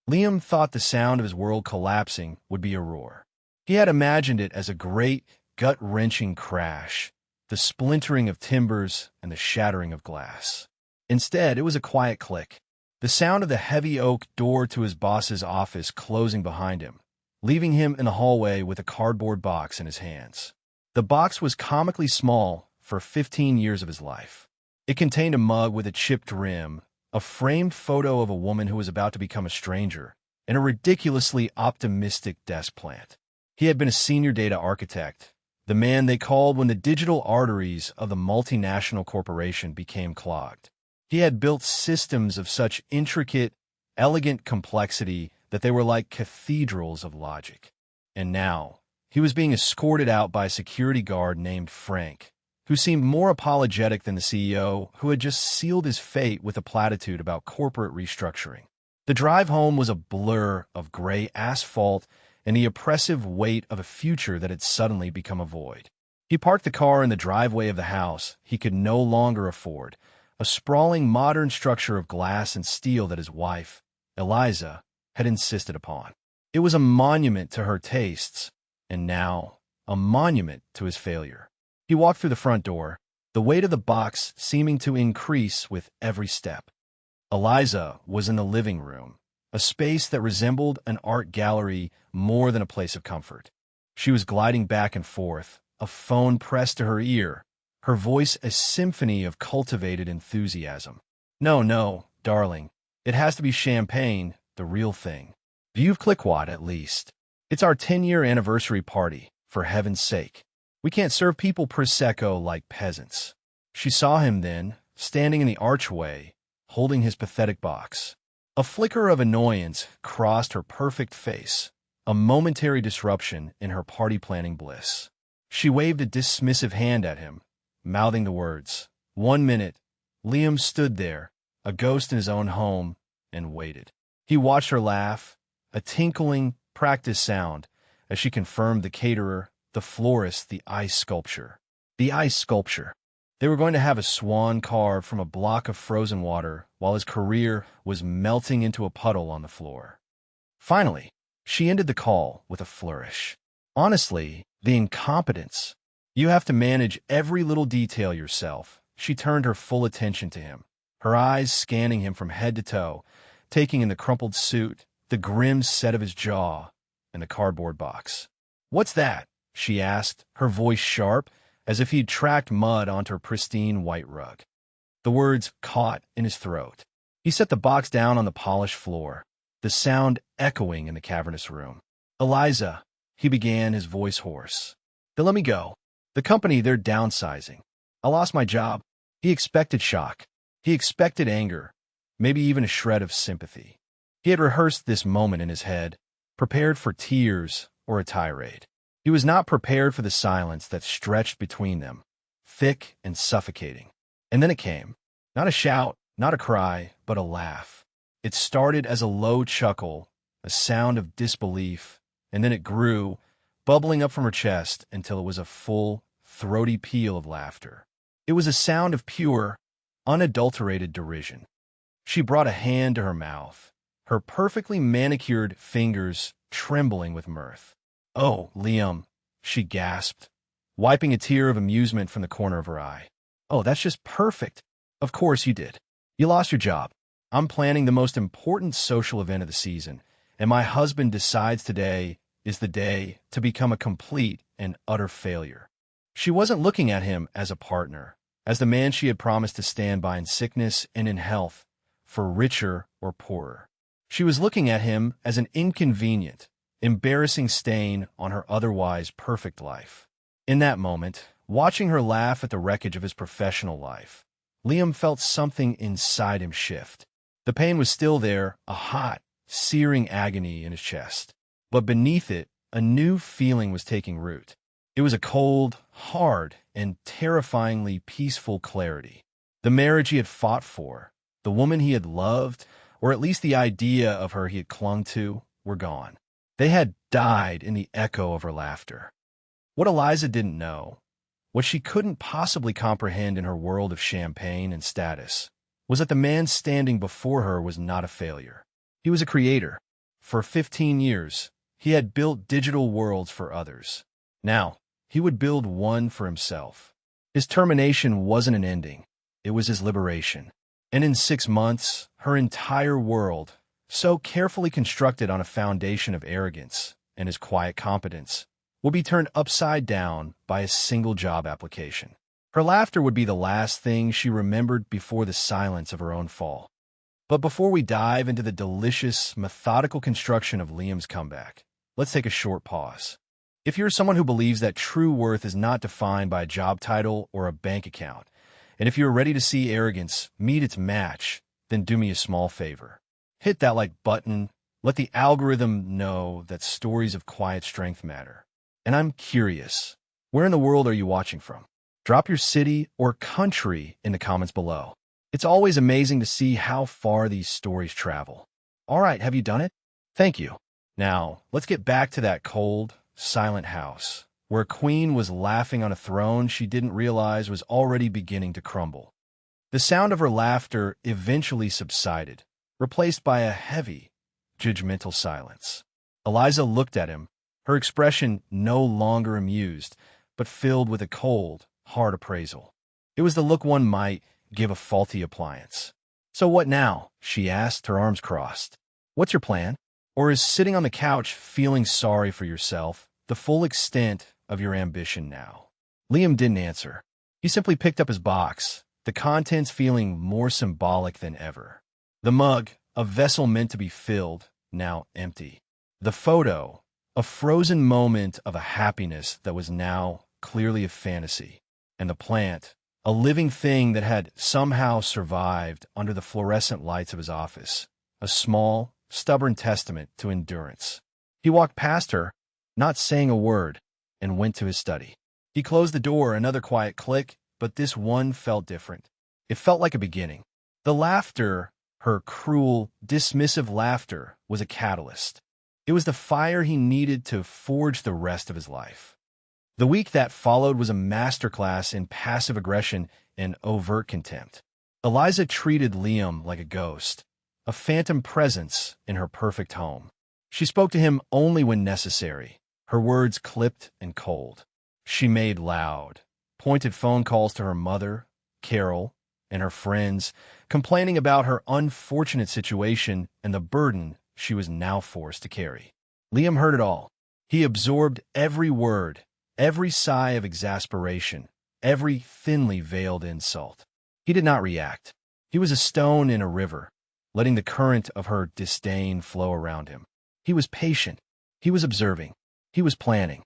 Liam thought the sound of his world collapsing would be a roar. He had imagined it as a great, gut-wrenching crash, the splintering of timbers and the shattering of glass. Instead, it was a quiet click, the sound of the heavy oak door to his boss's office closing behind him, leaving him in the hallway with a cardboard box in his hands. The box was comically small for 15 years of his life. It contained a mug with a chipped rim, a framed photo of a woman who was about to become a stranger, and a ridiculously optimistic desk plant. He had been a senior data architect, the man they called when the digital arteries of the multinational corporation became clogged. He had built systems of such intricate, elegant complexity that they were like cathedrals of logic. And now, he was being escorted out by a security guard named Frank, who seemed more apologetic than the CEO, who had just sealed his fate with a platitude about corporate restructuring. The drive home was a blur of gray asphalt and the oppressive weight of a future that had suddenly become a void. He parked the car in the driveway of the house he could no longer afford, a sprawling modern structure of glass and steel that his wife, Eliza, had insisted upon. It was a monument to her tastes, and now a monument to his failure. He walked through the front door, the weight of the box seeming to increase with every step. Eliza was in the living room, a space that resembled an art gallery more than a place of comfort. She was gliding back and forth, a phone pressed to her ear, her voice a symphony of cultivated enthusiasm. No, no, darling. It has to be champagne, the real thing. View Clickwad, at least. It's our 10-year anniversary party, for heaven's sake. We can't serve people Prosecco like peasants. She saw him then, standing in the archway, holding his pathetic box. A flicker of annoyance crossed her perfect face, a momentary disruption in her party-planning bliss. She waved a dismissive hand at him, mouthing the words. 1 minute. Liam stood there, a ghost in his own home, and waited. He watched her laugh, a tinkling, practiced sound, as she confirmed the caterer, the florist, the ice sculpture. The ice sculpture. They were going to have a swan carved from a block of frozen water while his career was melting into a puddle on the floor. Finally, she ended the call with a flourish. Honestly, the incompetence. You have to manage every little detail yourself. She turned her full attention to him, her eyes scanning him from head to toe, taking in the crumpled suit, the grim set of his jaw, and the cardboard box. "What's that?" she asked, her voice sharp, as if he'd tracked mud onto her pristine white rug. The words caught in his throat. He set the box down on the polished floor, the sound echoing in the cavernous room. "Eliza," he began, his voice hoarse. "They let me go. The company, they're downsizing. I lost my job." He expected shock. He expected anger, maybe even a shred of sympathy. He had rehearsed this moment in his head, prepared for tears or a tirade. He was not prepared for the silence that stretched between them, thick and suffocating. And then it came. Not a shout, not a cry, but a laugh. It started as a low chuckle, a sound of disbelief, and then it grew, bubbling up from her chest until it was a full, throaty peal of laughter. It was a sound of pure, unadulterated derision. She brought a hand to her mouth, her perfectly manicured fingers trembling with mirth. "Oh, Liam," she gasped, wiping a tear of amusement from the corner of her eye. "Oh, that's just perfect. Of course you did. You lost your job. I'm planning the most important social event of the season, and my husband decides today is the day to become a complete and utter failure." She wasn't looking at him as a partner, as the man she had promised to stand by in sickness and in health, for richer or poorer. She was looking at him as an inconvenient, embarrassing stain on her otherwise perfect life. In that moment, watching her laugh at the wreckage of his professional life, Liam felt something inside him shift. The pain was still there, a hot, searing agony in his chest. But beneath it, a new feeling was taking root. It was a cold, hard, and terrifyingly peaceful clarity. The marriage he had fought for, the woman he had loved, or at least the idea of her he had clung to, were gone. They had died in the echo of her laughter. What Eliza didn't know, what she couldn't possibly comprehend in her world of champagne and status, was that the man standing before her was not a failure. He was a creator, For 15 years, he had built digital worlds for others. Now, he would build one for himself. His termination wasn't an ending. It was his liberation. And in 6 months, her entire world, so carefully constructed on a foundation of arrogance and his quiet competence, would be turned upside down by a single job application. Her laughter would be the last thing she remembered before the silence of her own fall. But before we dive into the delicious, methodical construction of Liam's comeback, let's take a short pause. If you're someone who believes that true worth is not defined by a job title or a bank account, and if you're ready to see arrogance meet its match, then do me a small favor. Hit that like button, let the algorithm know that stories of quiet strength matter. And I'm curious, where in the world are you watching from? Drop your city or country in the comments below. It's always amazing to see how far these stories travel. All right, have you done it? Thank you. Now, let's get back to that cold, silent house, where a queen was laughing on a throne she didn't realize was already beginning to crumble. The sound of her laughter eventually subsided, replaced by a heavy, judgmental silence. Eliza looked at him, her expression no longer amused, but filled with a cold, hard appraisal. It was the look one might give a faulty appliance. "So what now?" she asked, her arms crossed. "What's your plan? Or is sitting on the couch feeling sorry for yourself the full extent of your ambition now?" Liam didn't answer. He simply picked up his box, the contents feeling more symbolic than ever. The mug, a vessel meant to be filled, now empty. The photo, a frozen moment of a happiness that was now clearly a fantasy. And the plant, a living thing that had somehow survived under the fluorescent lights of his office, a small, stubborn testament to endurance. He walked past her, not saying a word, and went to his study. He closed the door, another quiet click, but this one felt different. It felt like a beginning. The laughter, her cruel, dismissive laughter, was a catalyst. It was the fire he needed to forge the rest of his life. The week that followed was a masterclass in passive aggression and overt contempt. Eliza treated Liam like a ghost, a phantom presence in her perfect home. She spoke to him only when necessary, her words clipped and cold. She made loud, pointed phone calls to her mother, Carol, and her friends, complaining about her unfortunate situation and the burden she was now forced to carry. Liam heard it all. He absorbed every word, every sigh of exasperation, every thinly veiled insult. He did not react. He was a stone in a river, letting the current of her disdain flow around him. He was patient. He was observing. He was planning.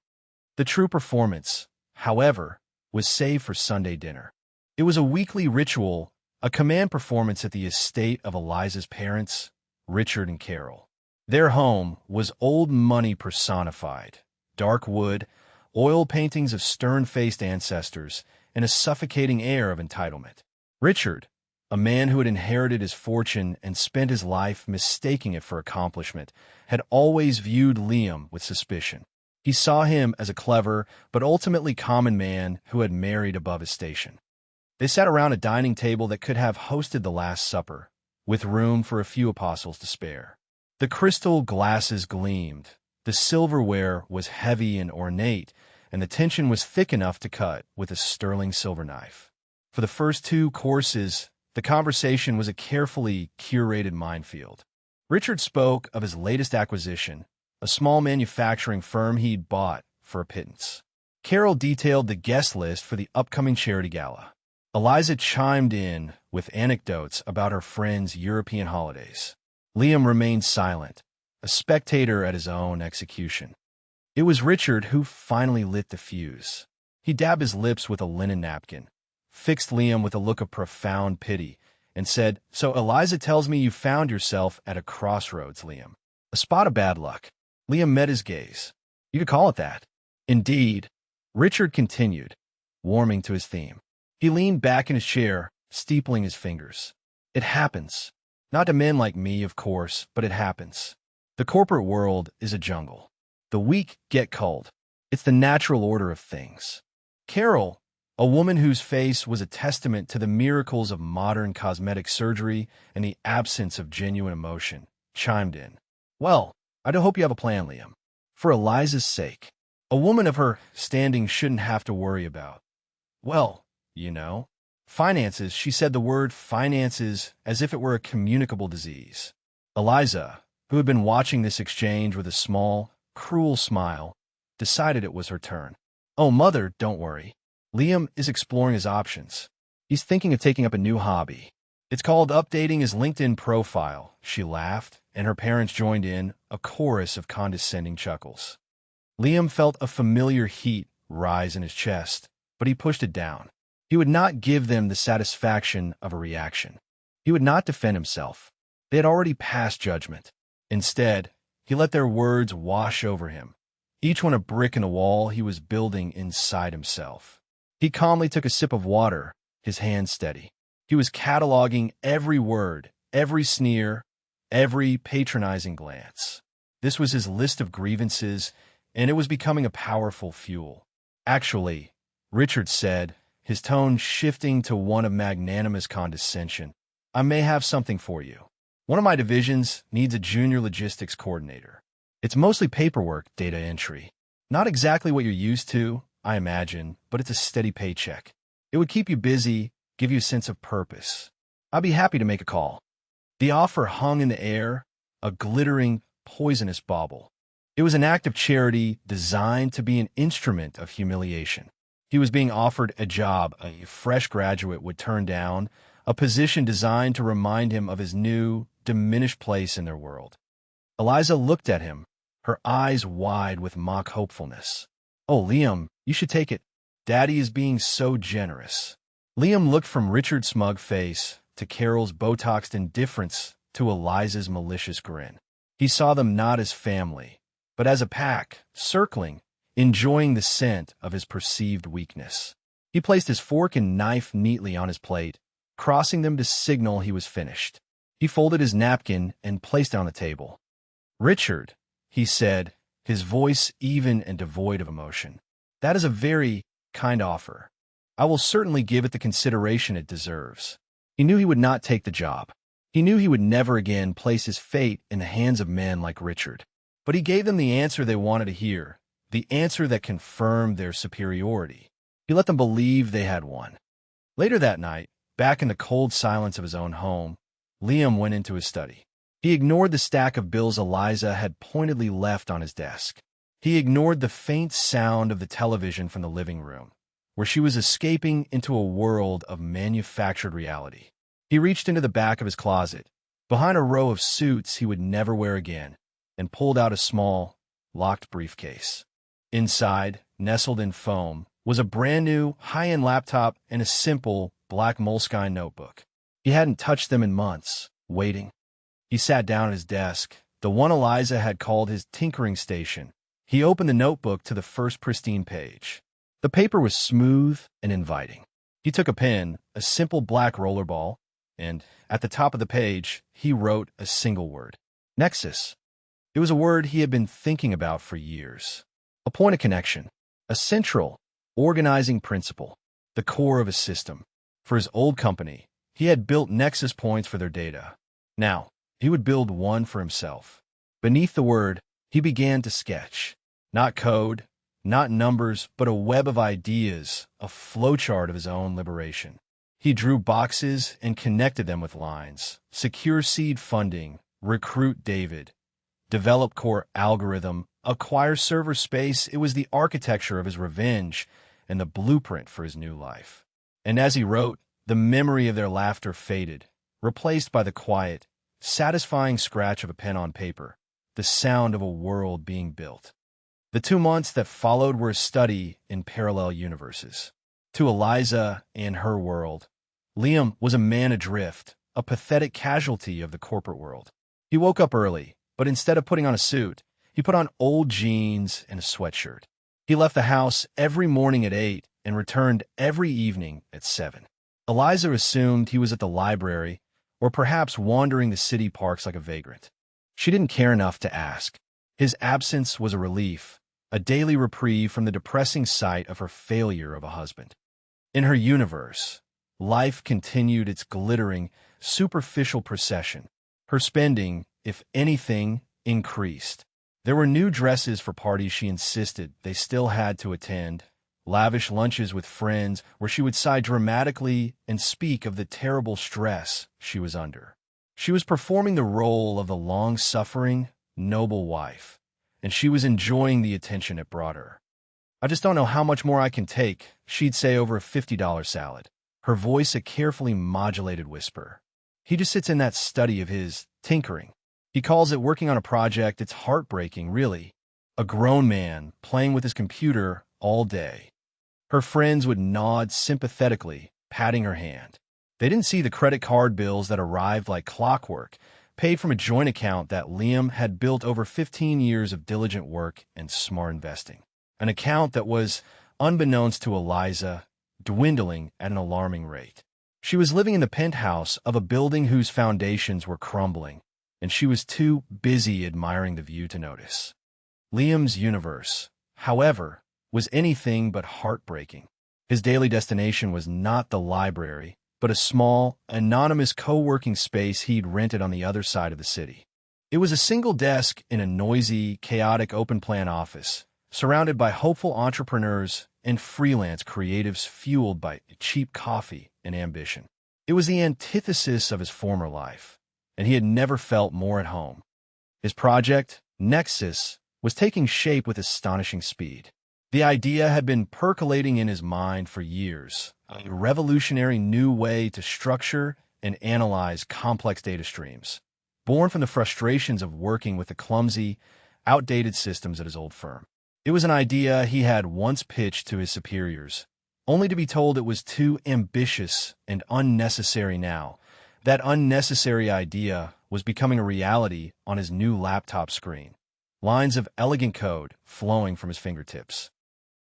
The true performance, however, was saved for Sunday dinner. It was a weekly ritual, a command performance at the estate of Eliza's parents, Richard and Carol. Their home was old money personified, dark wood, oil paintings of stern-faced ancestors, and a suffocating air of entitlement. Richard, a man who had inherited his fortune and spent his life mistaking it for accomplishment, had always viewed Liam with suspicion. He saw him as a clever but ultimately common man who had married above his station. They sat around a dining table that could have hosted the Last Supper, with room for a few apostles to spare. The crystal glasses gleamed, the silverware was heavy and ornate, and the tension was thick enough to cut with a sterling silver knife. For the first 2 courses, the conversation was a carefully curated minefield. Richard spoke of his latest acquisition, a small manufacturing firm he'd bought for a pittance. Carol detailed the guest list for the upcoming charity gala. Eliza chimed in with anecdotes about her friends' European holidays. Liam remained silent, a spectator at his own execution. It was Richard who finally lit the fuse. He dabbed his lips with a linen napkin, fixed Liam with a look of profound pity, and said, "So Eliza tells me you found yourself at a crossroads, Liam. A spot of bad luck." Liam met his gaze. "You could call it that." "Indeed," Richard continued, warming to his theme. He leaned back in his chair, steepling his fingers. "It happens. Not to men like me, of course, but it happens. The corporate world is a jungle. The weak get culled. It's the natural order of things." Carol, a woman whose face was a testament to the miracles of modern cosmetic surgery and the absence of genuine emotion, chimed in. "Well, I do hope you have a plan, Liam. For Eliza's sake. A woman of her standing shouldn't have to worry about. Well, you know. Finances, she said the word finances as if it were a communicable disease. Eliza, who had been watching this exchange with a small, cruel smile, decided it was her turn. Oh, Mother, don't worry. Liam is exploring his options. He's thinking of taking up a new hobby. It's called updating his LinkedIn profile, she laughed, and her parents joined in, a chorus of condescending chuckles. Liam felt a familiar heat rise in his chest, but he pushed it down. He would not give them the satisfaction of a reaction. He would not defend himself. They had already passed judgment. Instead, he let their words wash over him, each one a brick in the wall he was building inside himself. He calmly took a sip of water, his hand steady. He was cataloging every word, every sneer, every patronizing glance. This was his list of grievances, and it was becoming a powerful fuel. Actually, Richard said, his tone shifting to one of magnanimous condescension, I may have something for you. One of my divisions needs a junior logistics coordinator. It's mostly paperwork, data entry. Not exactly what you're used to, I imagine, but it's a steady paycheck. It would keep you busy, give you a sense of purpose. I'd be happy to make a call. The offer hung in the air, a glittering, poisonous bauble. It was an act of charity designed to be an instrument of humiliation. He was being offered a job a fresh graduate would turn down, a position designed to remind him of his new, diminished place in their world. Eliza looked at him, her eyes wide with mock hopefulness. Oh, Liam, you should take it. Daddy is being so generous. Liam looked from Richard's smug face to Carol's Botoxed indifference to Eliza's malicious grin. He saw them not as family, but as a pack, circling, enjoying the scent of his perceived weakness. He placed his fork and knife neatly on his plate, crossing them to signal he was finished. He folded his napkin and placed it on the table. Richard, he said, his voice even and devoid of emotion, that is a very kind offer. I will certainly give it the consideration it deserves. He knew he would not take the job. He knew he would never again place his fate in the hands of men like Richard. But he gave them the answer they wanted to hear, the answer that confirmed their superiority. He let them believe they had won. Later that night, back in the cold silence of his own home, Liam went into his study. He ignored the stack of bills Eliza had pointedly left on his desk. He ignored the faint sound of the television from the living room, where she was escaping into a world of manufactured reality. He reached into the back of his closet, behind a row of suits he would never wear again, and pulled out a small, locked briefcase. Inside, nestled in foam, was a brand-new, high-end laptop and a simple, black moleskine notebook. He hadn't touched them in months, waiting. He sat down at his desk, the one Eliza had called his tinkering station. He opened the notebook to the first pristine page. The paper was smooth and inviting. He took a pen, a simple black rollerball, and, at the top of the page, he wrote a single word. Nexus. It was a word he had been thinking about for years. A point of connection. A central, organizing principle. The core of a system. For his old company, he had built nexus points for their data. Now, he would build one for himself. Beneath the word, he began to sketch. Not code, not numbers, but a web of ideas, a flowchart of his own liberation. He drew boxes and connected them with lines. Secure seed funding, recruit David, develop core algorithm, acquire server space. It was the architecture of his revenge and the blueprint for his new life. And as he wrote, the memory of their laughter faded, replaced by the quiet, satisfying scratch of a pen on paper, the sound of a world being built. The 2 months that followed were a study in parallel universes. To Eliza and her world, Liam was a man adrift, a pathetic casualty of the corporate world. He woke up early, but instead of putting on a suit, he put on old jeans and a sweatshirt. He left the house every morning at 8 and returned every evening at 7. Eliza assumed he was at the library or perhaps wandering the city parks like a vagrant. She didn't care enough to ask. His absence was a relief, a daily reprieve from the depressing sight of her failure of a husband. In her universe, life continued its glittering, superficial procession. Her spending, if anything, increased. There were new dresses for parties she insisted they still had to attend, lavish lunches with friends where she would sigh dramatically and speak of the terrible stress she was under. She was performing the role of the long-suffering, noble wife, and she was enjoying the attention it brought her. "I just don't know how much more I can take," she'd say over a $50 salad, her voice a carefully modulated whisper. He just sits in that study of his, tinkering. He calls it working on a project. It's heartbreaking, really. A grown man playing with his computer all day. Her friends would nod sympathetically, patting her hand. They didn't see the credit card bills that arrived like clockwork, paid from a joint account that Liam had built over 15 years of diligent work and smart investing. An account that was, unbeknownst to Eliza, dwindling at an alarming rate. She was living in the penthouse of a building whose foundations were crumbling, and she was too busy admiring the view to notice. Liam's universe, however, was anything but heartbreaking. His daily destination was not the library, but a small, anonymous co-working space he'd rented on the other side of the city. It was a single desk in a noisy, chaotic open-plan office, surrounded by hopeful entrepreneurs and freelance creatives fueled by cheap coffee and ambition. It was the antithesis of his former life, and he had never felt more at home. His project, Nexus, was taking shape with astonishing speed. The idea had been percolating in his mind for years, a revolutionary new way to structure and analyze complex data streams, born from the frustrations of working with the clumsy, outdated systems at his old firm. It was an idea he had once pitched to his superiors, only to be told it was too ambitious and unnecessary now. That unnecessary idea was becoming a reality on his new laptop screen, lines of elegant code flowing from his fingertips.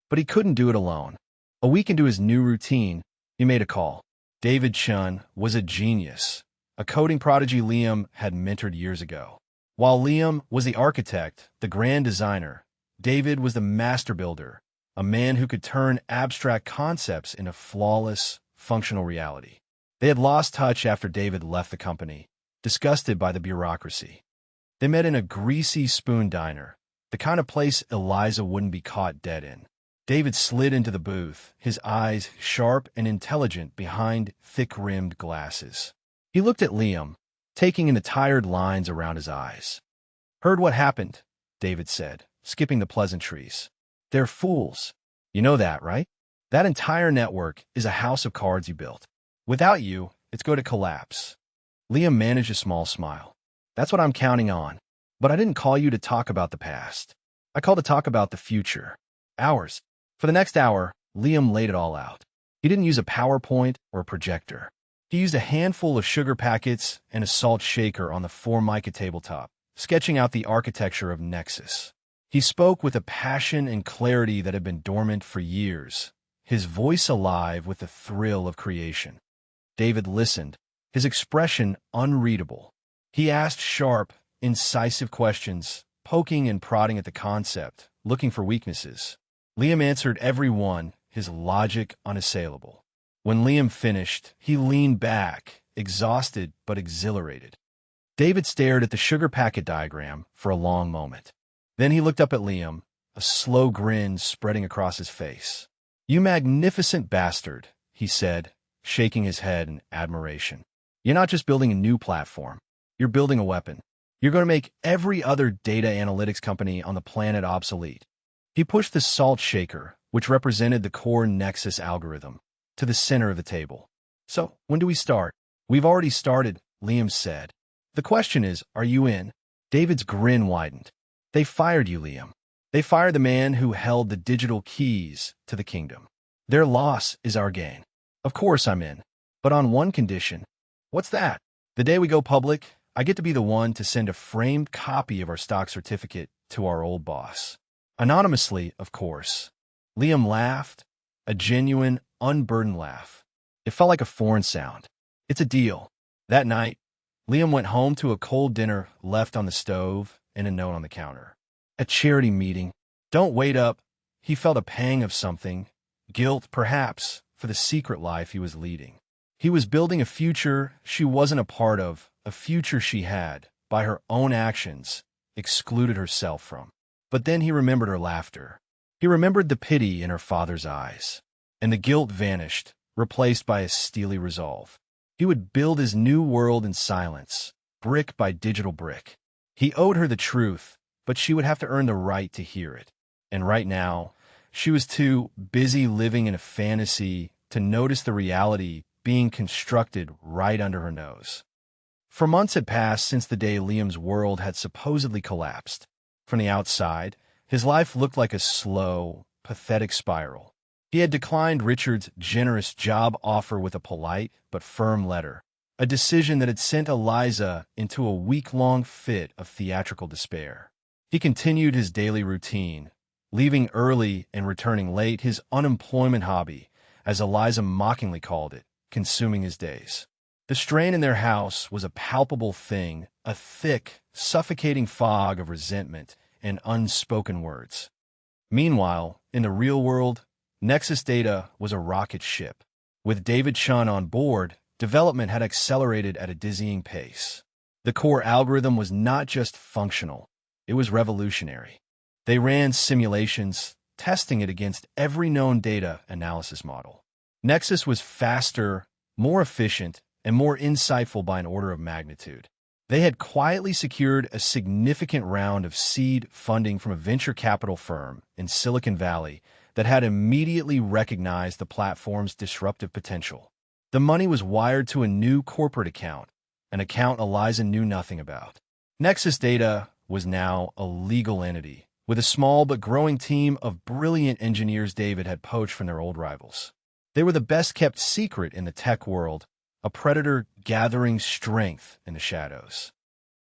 But he couldn't do it alone. A week into his new routine, he made a call. David Chun was a genius, a coding prodigy Liam had mentored years ago. While Liam was the architect, the grand designer, David was the master builder, a man who could turn abstract concepts into flawless, functional reality. They had lost touch after David left the company, disgusted by the bureaucracy. They met in a greasy spoon diner, the kind of place Eliza wouldn't be caught dead in. David slid into the booth, his eyes sharp and intelligent behind thick-rimmed glasses. He looked at Liam, taking in the tired lines around his eyes. "Heard what happened," David said, skipping the pleasantries. "They're fools. You know that, right? That entire network is a house of cards you built. Without you, it's going to collapse." Liam managed a small smile. "That's what I'm counting on. But I didn't call you to talk about the past. I called to talk about the future. Ours." For the next hour, Liam laid it all out. He didn't use a PowerPoint or a projector. He used a handful of sugar packets and a salt shaker on the Formica tabletop, sketching out the architecture of Nexus. He spoke with a passion and clarity that had been dormant for years, his voice alive with the thrill of creation. David listened, his expression unreadable. He asked sharp, incisive questions, poking and prodding at the concept, looking for weaknesses. Liam answered every one, his logic unassailable. When Liam finished, he leaned back, exhausted but exhilarated. David stared at the sugar packet diagram for a long moment. Then he looked up at Liam, a slow grin spreading across his face. "You magnificent bastard," he said, shaking his head in admiration. "You're not just building a new platform. You're building a weapon. You're going to make every other data analytics company on the planet obsolete." He pushed the salt shaker, which represented the core Nexus algorithm, to the center of the table. "So, when do we start?" "We've already started," Liam said. "The question is, are you in?" David's grin widened. "They fired you, Liam. They fired the man who held the digital keys to the kingdom. Their loss is our gain. Of course I'm in, but on one condition." "What's that?" "The day we go public, I get to be the one to send a framed copy of our stock certificate to our old boss. Anonymously, of course." Liam laughed, a genuine, unburdened laugh. It felt like a foreign sound. "It's a deal." That night, Liam went home to a cold dinner left on the stove and a note on the counter. "A charity meeting. Don't wait up." He felt a pang of something, guilt perhaps, for the secret life he was leading. He was building a future she wasn't a part of, a future she had, by her own actions, excluded herself from. But then he remembered her laughter. He remembered the pity in her father's eyes. And the guilt vanished, replaced by a steely resolve. He would build his new world in silence, brick by digital brick. He owed her the truth, but she would have to earn the right to hear it. And right now, she was too busy living in a fantasy to notice the reality being constructed right under her nose. For months had passed since the day Liam's world had supposedly collapsed. From the outside, his life looked like a slow, pathetic spiral. He had declined Richard's generous job offer with a polite but firm letter, a decision that had sent Eliza into a week-long fit of theatrical despair. He continued his daily routine, leaving early and returning late, his unemployment hobby, as Eliza mockingly called it, consuming his days. The strain in their house was a palpable thing, a thick, suffocating fog of resentment and unspoken words. Meanwhile, in the real world, Nexus Data was a rocket ship. With David Chun on board, development had accelerated at a dizzying pace. The core algorithm was not just functional, it was revolutionary. They ran simulations, testing it against every known data analysis model. Nexus was faster, more efficient, and more insightful by an order of magnitude. They had quietly secured a significant round of seed funding from a venture capital firm in Silicon Valley that had immediately recognized the platform's disruptive potential. The money was wired to a new corporate account, an account Eliza knew nothing about. Nexus Data was now a legal entity, with a small but growing team of brilliant engineers David had poached from their old rivals. They were the best-kept secret in the tech world, a predator gathering strength in the shadows.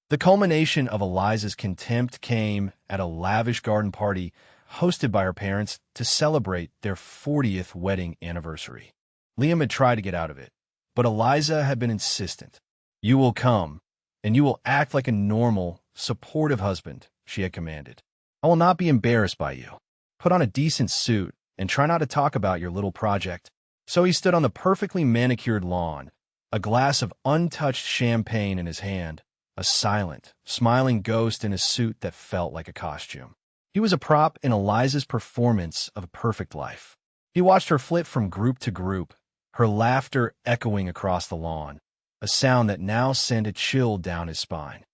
The culmination of Eliza's contempt came at a lavish garden party hosted by her parents to celebrate their 40th wedding anniversary. Liam had tried to get out of it, but Eliza had been insistent. "You will come, and you will act like a normal, supportive husband," she had commanded. "I will not be embarrassed by you. Put on a decent suit and try not to talk about your little project." So he stood on the perfectly manicured lawn, a glass of untouched champagne in his hand, a silent, smiling ghost in a suit that felt like a costume. He was a prop in Eliza's performance of a perfect life. He watched her flit from group to group, her laughter echoing across the lawn, a sound that now sent a chill down his spine.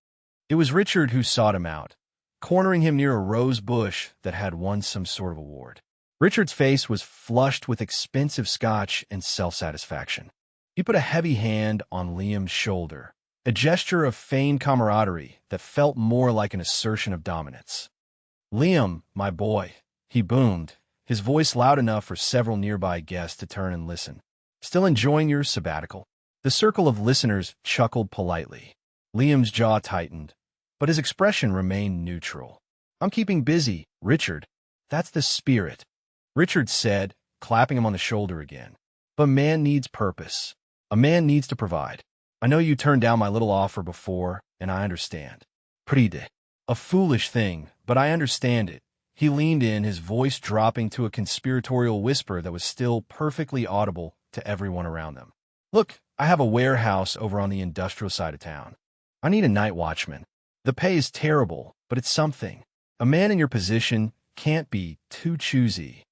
It was Richard who sought him out, cornering him near a rose bush that had won some sort of award. Richard's face was flushed with expensive scotch and self-satisfaction. He put a heavy hand on Liam's shoulder, a gesture of feigned camaraderie that felt more like an assertion of dominance. "Liam, my boy," he boomed, his voice loud enough for several nearby guests to turn and listen. "Still enjoying your sabbatical?" The circle of listeners chuckled politely. Liam's jaw tightened, but his expression remained neutral. "I'm keeping busy, Richard. That's the spirit," Richard said, clapping him on the shoulder again. "But man needs purpose. A man needs to provide. I know you turned down my little offer before, and I understand. Pride. A foolish thing, but I understand it." He leaned in, his voice dropping to a conspiratorial whisper that was still perfectly audible to everyone around them. "Look, I have a warehouse over on the industrial side of town. I need a night watchman. The pay is terrible, but it's something. A man in your position can't be too choosy.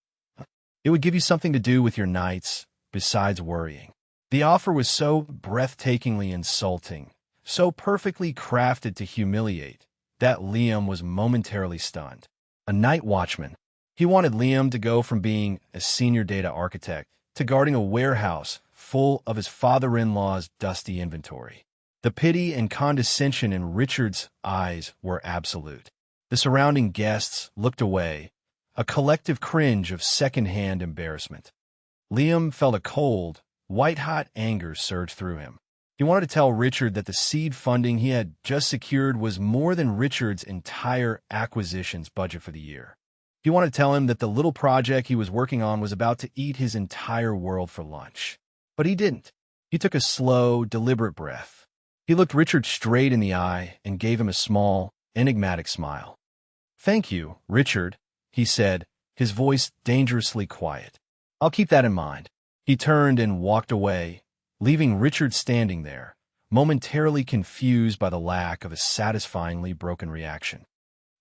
It would give you something to do with your nights, besides worrying." The offer was so breathtakingly insulting, so perfectly crafted to humiliate, that Liam was momentarily stunned. A night watchman. He wanted Liam to go from being a senior data architect to guarding a warehouse full of his father-in-law's dusty inventory. The pity and condescension in Richard's eyes were absolute. The surrounding guests looked away, a collective cringe of second-hand embarrassment. Liam felt a cold, white-hot anger surge through him. He wanted to tell Richard that the seed funding he had just secured was more than Richard's entire acquisitions budget for the year. He wanted to tell him that the little project he was working on was about to eat his entire world for lunch. But he didn't. He took a slow, deliberate breath. He looked Richard straight in the eye and gave him a small, enigmatic smile. "Thank you, Richard," he said, his voice dangerously quiet. "I'll keep that in mind." He turned and walked away, leaving Richard standing there, momentarily confused by the lack of a satisfyingly broken reaction.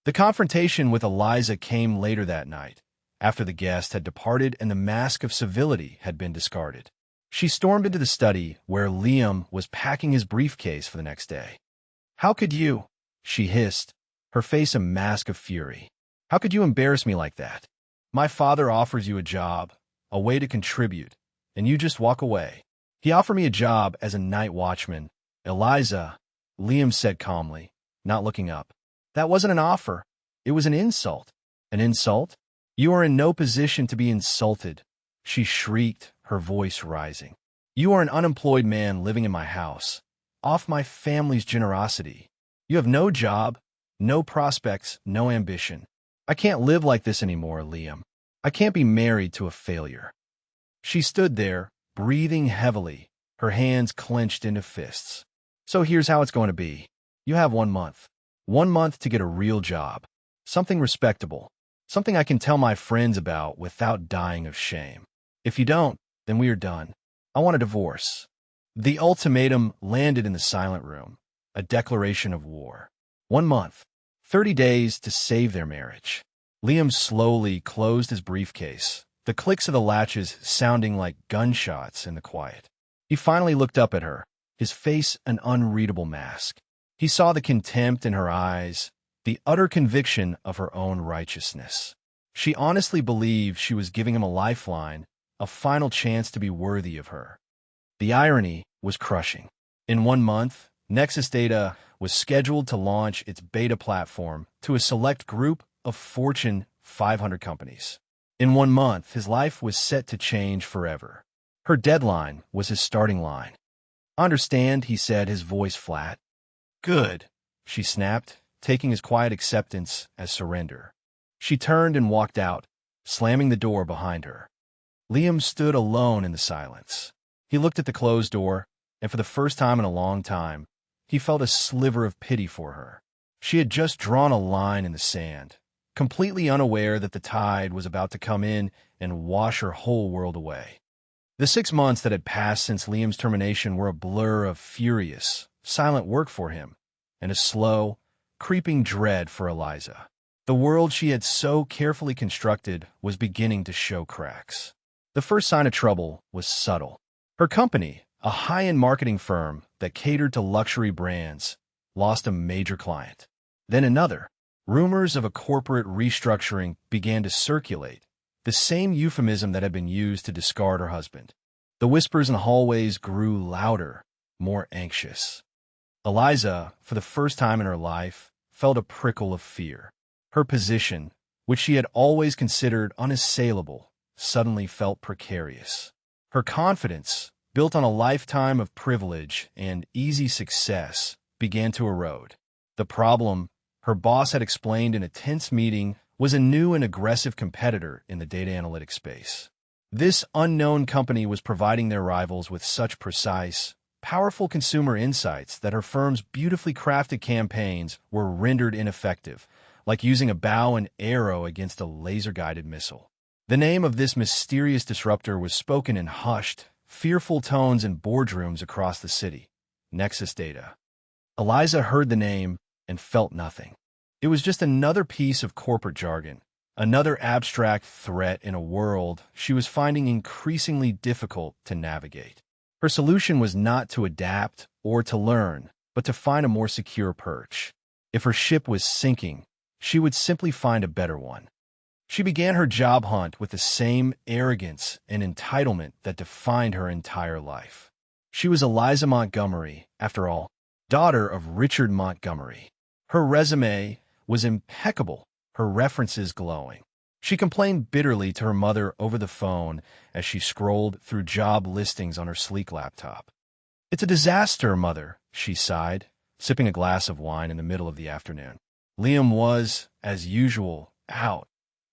The confrontation with Eliza came later that night, after the guest had departed and the mask of civility had been discarded. She stormed into the study where Liam was packing his briefcase for the next day. "How could you?" she hissed, her face a mask of fury. "How could you embarrass me like that? My father offers you a job, a way to contribute, and you just walk away." "He offered me a job as a night watchman, Eliza," Liam said calmly, not looking up. "That wasn't an offer. It was an insult." "An insult? You are in no position to be insulted," she shrieked, her voice rising. "You are an unemployed man living in my house, off my family's generosity. You have no job, no prospects, no ambition. I can't live like this anymore, Liam. I can't be married to a failure." She stood there, breathing heavily, her hands clenched into fists. "So here's how it's going to be. You have 1 month. 1 month to get a real job. Something respectable. Something I can tell my friends about without dying of shame. If you don't, then we are done. I want a divorce." The ultimatum landed in the silent room, a declaration of war. 1 month, 30 days to save their marriage. Liam slowly closed his briefcase, the clicks of the latches sounding like gunshots in the quiet. He finally looked up at her, his face an unreadable mask. He saw the contempt in her eyes, the utter conviction of her own righteousness. She honestly believed she was giving him a lifeline, a final chance to be worthy of her. The irony was crushing. In 1 month, Nexus Data was scheduled to launch its beta platform to a select group of Fortune 500 companies. In 1 month, his life was set to change forever. Her deadline was his starting line. "Understand," he said, his voice flat. "Good," she snapped, taking his quiet acceptance as surrender. She turned and walked out, slamming the door behind her. Liam stood alone in the silence. He looked at the closed door, and for the first time in a long time, he felt a sliver of pity for her. She had just drawn a line in the sand, completely unaware that the tide was about to come in and wash her whole world away. The 6 months that had passed since Liam's termination were a blur of furious, silent work for him, and a slow, creeping dread for Eliza. The world she had so carefully constructed was beginning to show cracks. The first sign of trouble was subtle. Her company, a high-end marketing firm that catered to luxury brands, lost a major client. Then another. Rumors of a corporate restructuring began to circulate, the same euphemism that had been used to discard her husband. The whispers in the hallways grew louder, more anxious. Eliza, for the first time in her life, felt a prickle of fear. Her position, which she had always considered unassailable, suddenly felt precarious. Her confidence, built on a lifetime of privilege and easy success, began to erode. The problem, her boss had explained in a tense meeting, was a new and aggressive competitor in the data analytics space. This unknown company was providing their rivals with such precise, powerful consumer insights that her firm's beautifully crafted campaigns were rendered ineffective, like using a bow and arrow against a laser-guided missile. The name of this mysterious disruptor was spoken in hushed, fearful tones in boardrooms across the city. Nexus Data. Eliza heard the name and felt nothing. It was just another piece of corporate jargon, another abstract threat in a world she was finding increasingly difficult to navigate. Her solution was not to adapt or to learn, but to find a more secure perch. If her ship was sinking, she would simply find a better one. She began her job hunt with the same arrogance and entitlement that defined her entire life. She was Eliza Montgomery, after all, daughter of Richard Montgomery. Her resume was impeccable, her references glowing. She complained bitterly to her mother over the phone as she scrolled through job listings on her sleek laptop. "It's a disaster, Mother," she sighed, sipping a glass of wine in the middle of the afternoon. Liam was, as usual, out,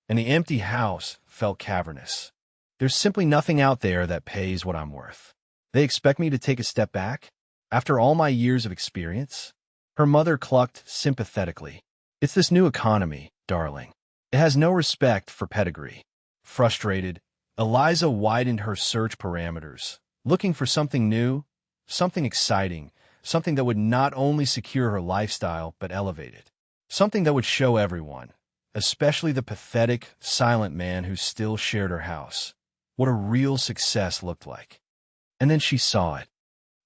and the empty house felt cavernous. "There's simply nothing out there that pays what I'm worth. They expect me to take a step back? After all my years of experience?" Her mother clucked sympathetically. "It's this new economy, darling. It has no respect for pedigree." Frustrated, Eliza widened her search parameters, looking for something new, something exciting, something that would not only secure her lifestyle but elevate it. Something that would show everyone, especially the pathetic, silent man who still shared her house, what a real success looked like. And then she saw it.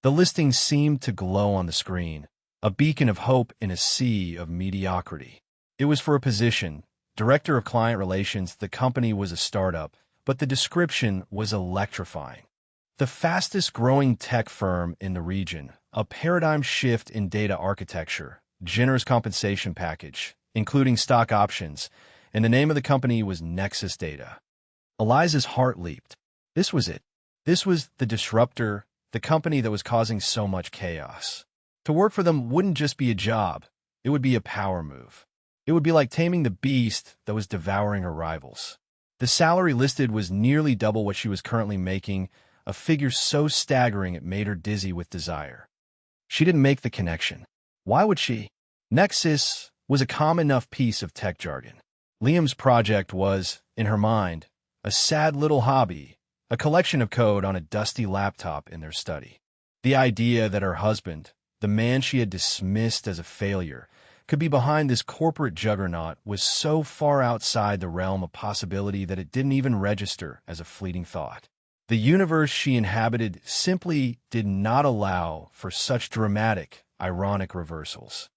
The listing seemed to glow on the screen, a beacon of hope in a sea of mediocrity. It was for a position, Director of Client Relations. The company was a startup, but the description was electrifying. The fastest-growing tech firm in the region, a paradigm shift in data architecture, generous compensation package, including stock options, and the name of the company was Nexus Data. Eliza's heart leaped. This was it. This was the disruptor, the company that was causing so much chaos. To work for them wouldn't just be a job, it would be a power move. It would be like taming the beast that was devouring her rivals. The salary listed was nearly double what she was currently making, a figure so staggering it made her dizzy with desire. She didn't make the connection. Why would she? Nexus was a common enough piece of tech jargon. Liam's project was, in her mind, a sad little hobby, a collection of code on a dusty laptop in their study. The idea that her husband, the man she had dismissed as a failure, could be behind this corporate juggernaut was so far outside the realm of possibility that it didn't even register as a fleeting thought. The universe she inhabited simply did not allow for such dramatic, ironic reversals.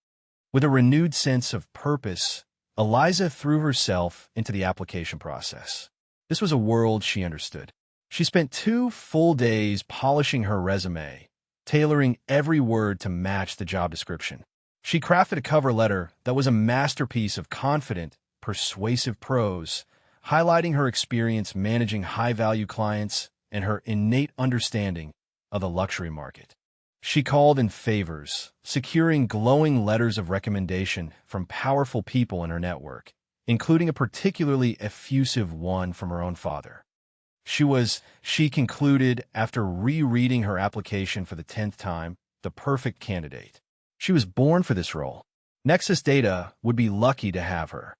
With a renewed sense of purpose, Eliza threw herself into the application process. This was a world she understood. She spent 2 full days polishing her resume, tailoring every word to match the job description. She crafted a cover letter that was a masterpiece of confident, persuasive prose, highlighting her experience managing high-value clients and her innate understanding of the luxury market. She called in favors, securing glowing letters of recommendation from powerful people in her network, including a particularly effusive one from her own father. She concluded, after rereading her application for the 10th time, the perfect candidate. She was born for this role. Nexus Data would be lucky to have her.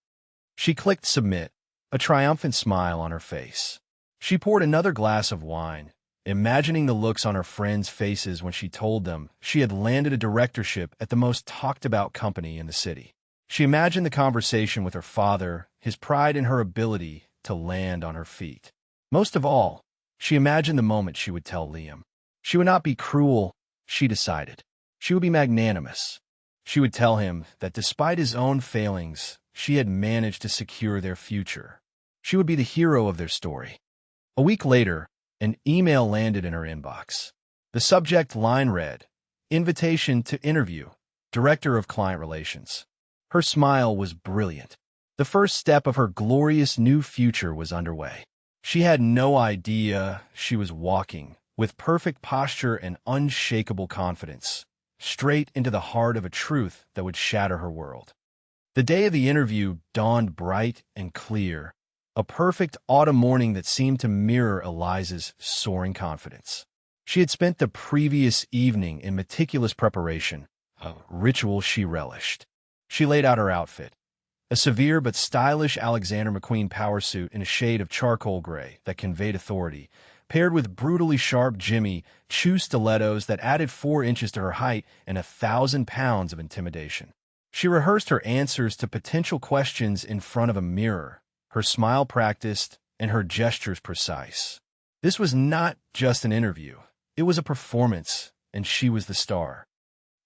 She clicked submit, a triumphant smile on her face. She poured another glass of wine, imagining the looks on her friends' faces when she told them she had landed a directorship at the most talked-about company in the city. She imagined the conversation with her father, his pride in her ability to land on her feet. Most of all, she imagined the moment she would tell Liam. She would not be cruel, she decided. She would be magnanimous. She would tell him that despite his own failings, she had managed to secure their future. She would be the hero of their story. A week later, an email landed in her inbox. The subject line read, "Invitation to interview, Director of Client Relations." Her smile was brilliant. The first step of her glorious new future was underway. She had no idea she was walking, with perfect posture and unshakable confidence, straight into the heart of a truth that would shatter her world. The day of the interview dawned bright and clear, a perfect autumn morning that seemed to mirror Eliza's soaring confidence. She had spent the previous evening in meticulous preparation, a ritual she relished. She laid out her outfit, a severe but stylish Alexander McQueen power suit in a shade of charcoal gray that conveyed authority, paired with brutally sharp Jimmy Choo stilettos that added 4 inches to her height and 1,000 pounds of intimidation. She rehearsed her answers to potential questions in front of a mirror, her smile practiced and her gestures precise. This was not just an interview. It was a performance, and she was the star.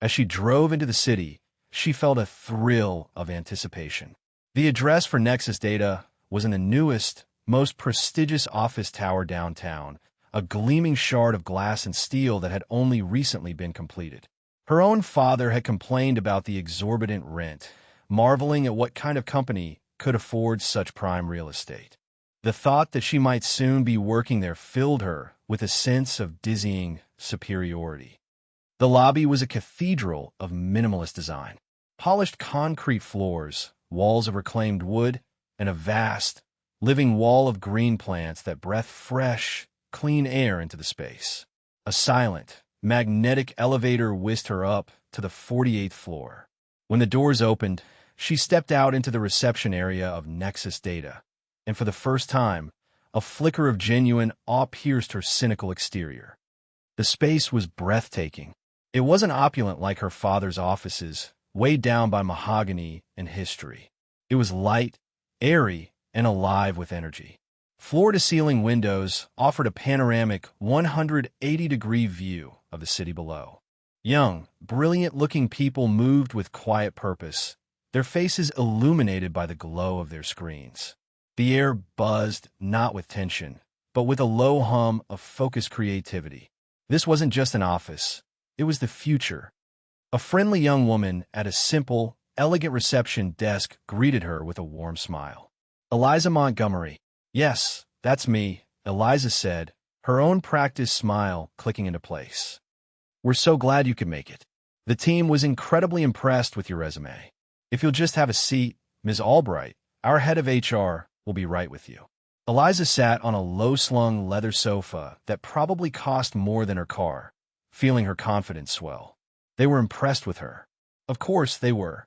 As she drove into the city, she felt a thrill of anticipation. The address for Nexus Data was in the newest, most prestigious office tower downtown, a gleaming shard of glass and steel that had only recently been completed. Her own father had complained about the exorbitant rent, marveling at what kind of company could afford such prime real estate. The thought that she might soon be working there filled her with a sense of dizzying superiority. The lobby was a cathedral of minimalist design. Polished concrete floors, walls of reclaimed wood, and a vast, living wall of green plants that breathed fresh, clean air into the space. A silent, magnetic elevator whisked her up to the 48th floor. When the doors opened, she stepped out into the reception area of Nexus Data, and for the first time, a flicker of genuine awe pierced her cynical exterior. The space was breathtaking. It wasn't opulent like her father's offices, weighed down by mahogany and history. It was light, airy, and alive with energy. Floor-to-ceiling windows offered a panoramic 180-degree view of the city below. Young, brilliant-looking people moved with quiet purpose, their faces illuminated by the glow of their screens. The air buzzed not with tension, but with a low hum of focused creativity. This wasn't just an office. It was the future. A friendly young woman at a simple, elegant reception desk greeted her with a warm smile. "Eliza Montgomery." "Yes, that's me," Eliza said, her own practiced smile clicking into place. "We're so glad you could make it. The team was incredibly impressed with your resume. If you'll just have a seat, Ms. Albright, our head of HR, will be right with you." Eliza sat on a low-slung leather sofa that probably cost more than her car, feeling her confidence swell. They were impressed with her. Of course they were.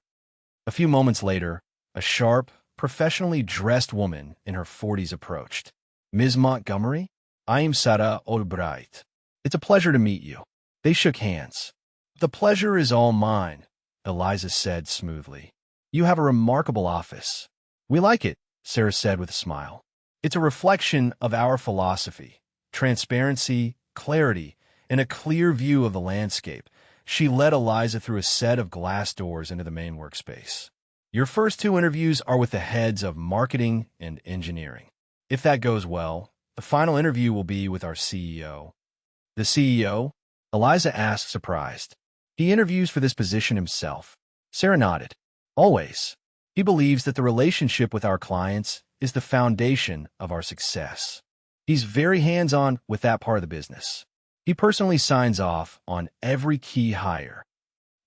A few moments later, a sharp, professionally dressed woman in her 40s approached. "Ms. Montgomery, I am Sarah Albright. It's a pleasure to meet you." They shook hands. "The pleasure is all mine," Eliza said smoothly. "You have a remarkable office." "We like it," Sarah said with a smile. "It's a reflection of our philosophy: transparency, clarity, and a clear view of the landscape." She led Eliza through a set of glass doors into the main workspace. "Your first two interviews are with the heads of marketing and engineering. If that goes well, the final interview will be with our CEO." "The CEO?" Eliza asked, surprised. "He interviews for this position himself." Sarah nodded. "Always. He believes that the relationship with our clients is the foundation of our success. He's very hands-on with that part of the business. He personally signs off on every key hire."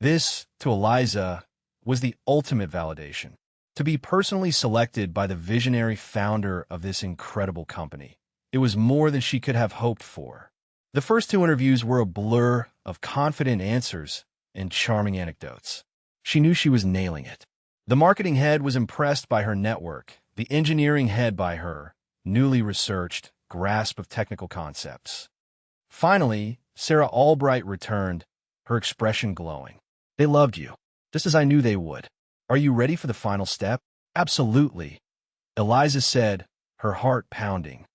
This, to Eliza, was the ultimate validation. To be personally selected by the visionary founder of this incredible company. It was more than she could have hoped for. The first two interviews were a blur of confident answers and charming anecdotes. She knew she was nailing it. The marketing head was impressed by her network, the engineering head by her newly researched grasp of technical concepts. Finally, Sarah Albright returned, her expression glowing. "They loved you, just as I knew they would. Are you ready for the final step?" "Absolutely," Eliza said, her heart pounding.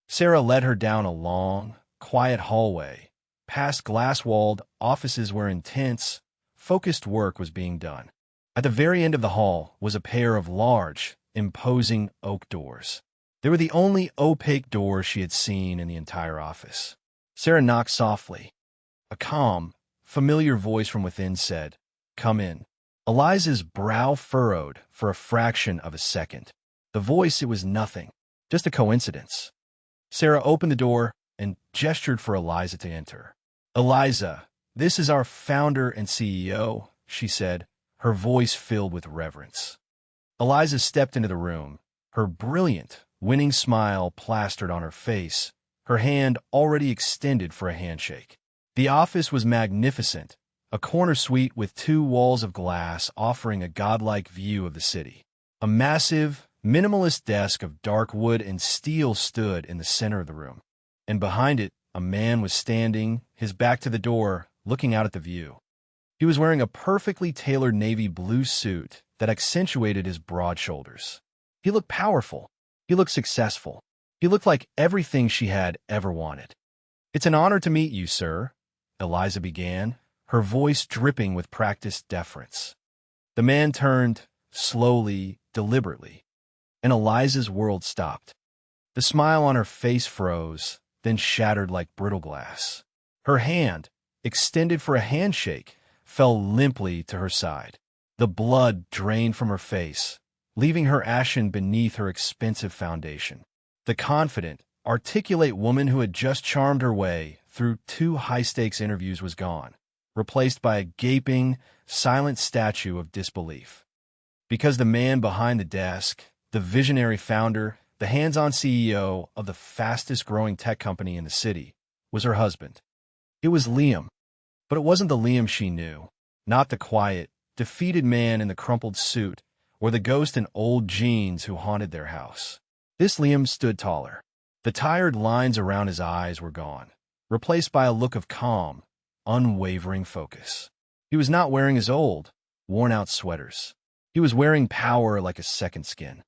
Sarah led her down a long, quiet hallway, past glass-walled offices where intense, focused work was being done. At the very end of the hall was a pair of large, imposing oak doors. They were the only opaque doors she had seen in the entire office. Sarah knocked softly. A calm, familiar voice from within said, "Come in." Eliza's brow furrowed for a fraction of a second. The voice, it was nothing, just a coincidence. Sarah opened the door and gestured for Eliza to enter. "Eliza, this is our founder and CEO," she said, her voice filled with reverence. Eliza stepped into the room, her brilliant, winning smile plastered on her face, her hand already extended for a handshake. The office was magnificent, a corner suite with 2 walls of glass offering a godlike view of the city. A massive, minimalist desk of dark wood and steel stood in the center of the room, and behind it, a man was standing, his back to the door, looking out at the view. He was wearing a perfectly tailored navy blue suit that accentuated his broad shoulders. He looked powerful. He looked successful. He looked like everything she had ever wanted. "It's an honor to meet you, sir," Eliza began, her voice dripping with practiced deference. The man turned, slowly, deliberately, and Eliza's world stopped. The smile on her face froze, then shattered like brittle glass. Her hand, extended for a handshake, fell limply to her side. The blood drained from her face, leaving her ashen beneath her expensive foundation. The confident, articulate woman who had just charmed her way through 2 high-stakes interviews was gone, replaced by a gaping, silent statue of disbelief. Because the man behind the desk, the visionary founder, the hands-on CEO of the fastest-growing tech company in the city, was her husband. It was Liam, but it wasn't the Liam she knew, not the quiet, defeated man in the crumpled suit or the ghost in old jeans who haunted their house. This Liam stood taller. The tired lines around his eyes were gone, replaced by a look of calm, unwavering focus. He was not wearing his old, worn-out sweaters. He was wearing power like a second skin.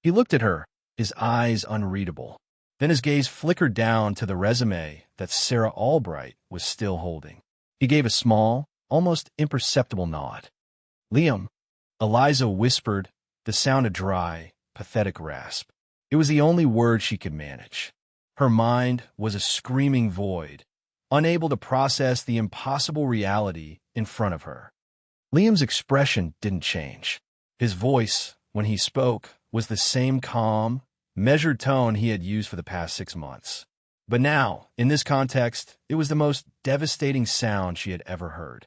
He looked at her, his eyes unreadable. Then his gaze flickered down to the resume that Sarah Albright was still holding. He gave a small, almost imperceptible nod. "Liam," Eliza whispered, the sound a dry, pathetic rasp. It was the only word she could manage. Her mind was a screaming void, unable to process the impossible reality in front of her. Liam's expression didn't change. His voice, when he spoke, was the same calm, measured tone he had used for the past 6 months. But now, in this context, it was the most devastating sound she had ever heard.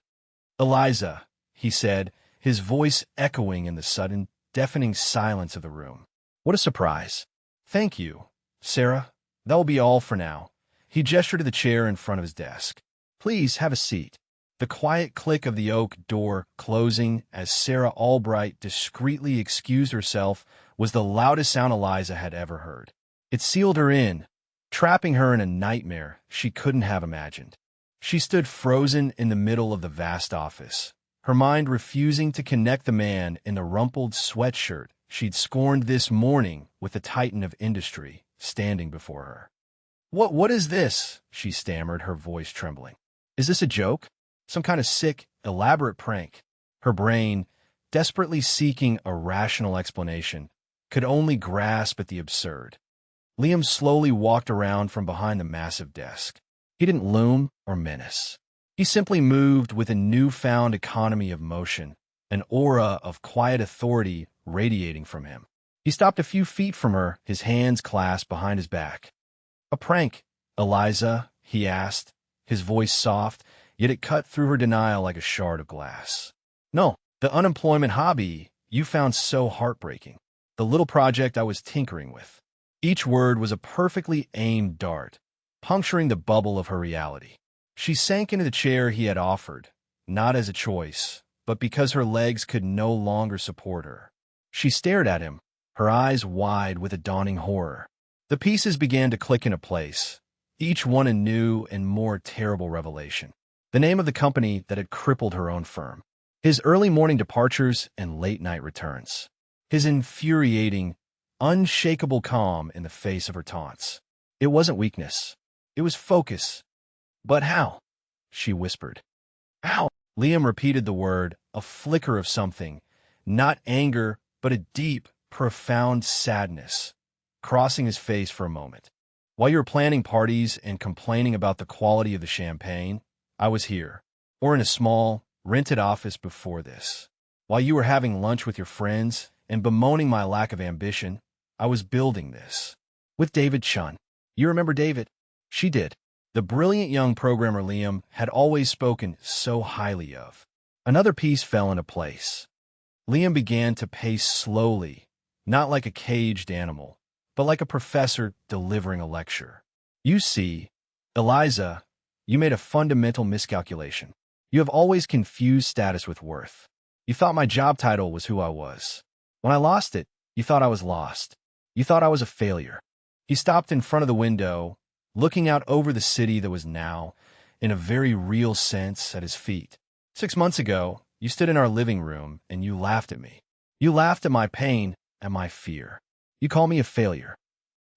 "Eliza," he said, his voice echoing in the sudden, deafening silence of the room. "What a surprise." "Thank you, Sarah. That will be all for now." He gestured to the chair in front of his desk. "Please have a seat." The quiet click of the oak door closing as Sarah Albright discreetly excused herself was the loudest sound Eliza had ever heard. It sealed her in, trapping her in a nightmare she couldn't have imagined. She stood frozen in the middle of the vast office, her mind refusing to connect the man in the rumpled sweatshirt she'd scorned this morning with the titan of industry standing before her. What is this?" she stammered, her voice trembling. "Is this a joke? Some kind of sick, elaborate prank?" Her brain, desperately seeking a rational explanation, could only grasp at the absurd. Liam slowly walked around from behind the massive desk. He didn't loom or menace. He simply moved with a newfound economy of motion, an aura of quiet authority radiating from him. He stopped a few feet from her, his hands clasped behind his back. "A prank, Eliza?" he asked, his voice soft, yet it cut through her denial like a shard of glass. "No, the unemployment hobby you found so heartbreaking. The little project I was tinkering with." Each word was a perfectly aimed dart, puncturing the bubble of her reality. She sank into the chair he had offered, not as a choice, but because her legs could no longer support her. She stared at him, her eyes wide with a dawning horror. The pieces began to click into place, each one a new and more terrible revelation. The name of the company that had crippled her own firm. His early morning departures and late-night returns. His infuriating, unshakable calm in the face of her taunts. It wasn't weakness. It was focus. "But how?" she whispered. "How?" Liam repeated the word, a flicker of something, not anger, but a deep, profound sadness, crossing his face for a moment. "While you were planning parties and complaining about the quality of the champagne, I was here, or in a small, rented office before this. While you were having lunch with your friends and bemoaning my lack of ambition, I was building this. With David Chun. You remember David?" She did. The brilliant young programmer Liam had always spoken so highly of. Another piece fell into place. Liam began to pace slowly, not like a caged animal, but like a professor delivering a lecture. "You see, Eliza, you made a fundamental miscalculation. You have always confused status with worth. You thought my job title was who I was. When I lost it, you thought I was lost. You thought I was a failure." He stopped in front of the window, looking out over the city that was now, in a very real sense, at his feet. "6 months ago, you stood in our living room and you laughed at me. You laughed at my pain and my fear. You called me a failure."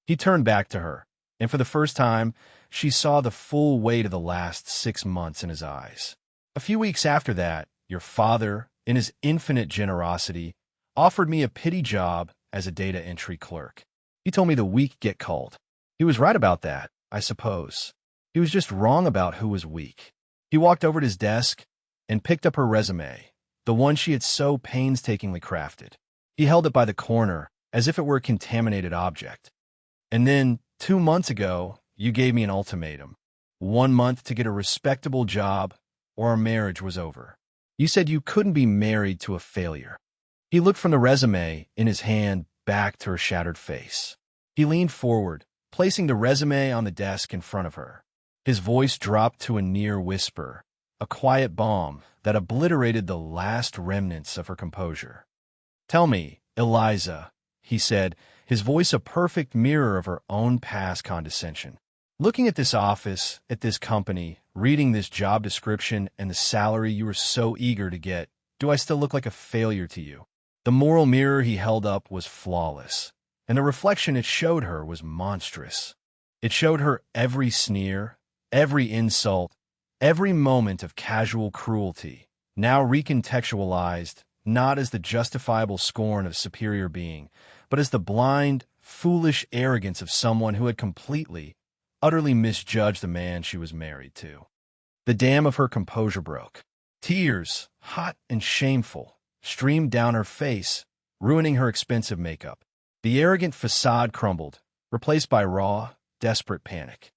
He turned back to her, and for the first time, she saw the full weight of the last 6 months in his eyes. "A few weeks after that, your father, in his infinite generosity, offered me a pity job as a data entry clerk. He told me the weak get called. He was right about that, I suppose. He was just wrong about who was weak." He walked over to his desk and picked up her resume, the one she had so painstakingly crafted. He held it by the corner, as if it were a contaminated object. "And then, 2 months ago, you gave me an ultimatum. 1 month to get a respectable job, or our marriage was over. You said you couldn't be married to a failure." He looked from the resume in his hand back to her shattered face. He leaned forward, placing the resume on the desk in front of her. His voice dropped to a near whisper, a quiet balm that obliterated the last remnants of her composure. "Tell me, Eliza," he said, his voice a perfect mirror of her own past condescension. "Looking at this office, at this company, reading this job description and the salary you were so eager to get, Do I still look like a failure to you? The moral mirror he held up was flawless, and the reflection it showed her was monstrous. It showed her every sneer, every insult, every moment of casual cruelty, now recontextualized not as the justifiable scorn of superior being, but as the blind, foolish arrogance of someone who had completely, utterly misjudged the man she was married to. The dam of her composure broke. Tears, hot and shameful, streamed down her face, ruining her expensive makeup. The arrogant facade crumbled, replaced by raw, desperate panic.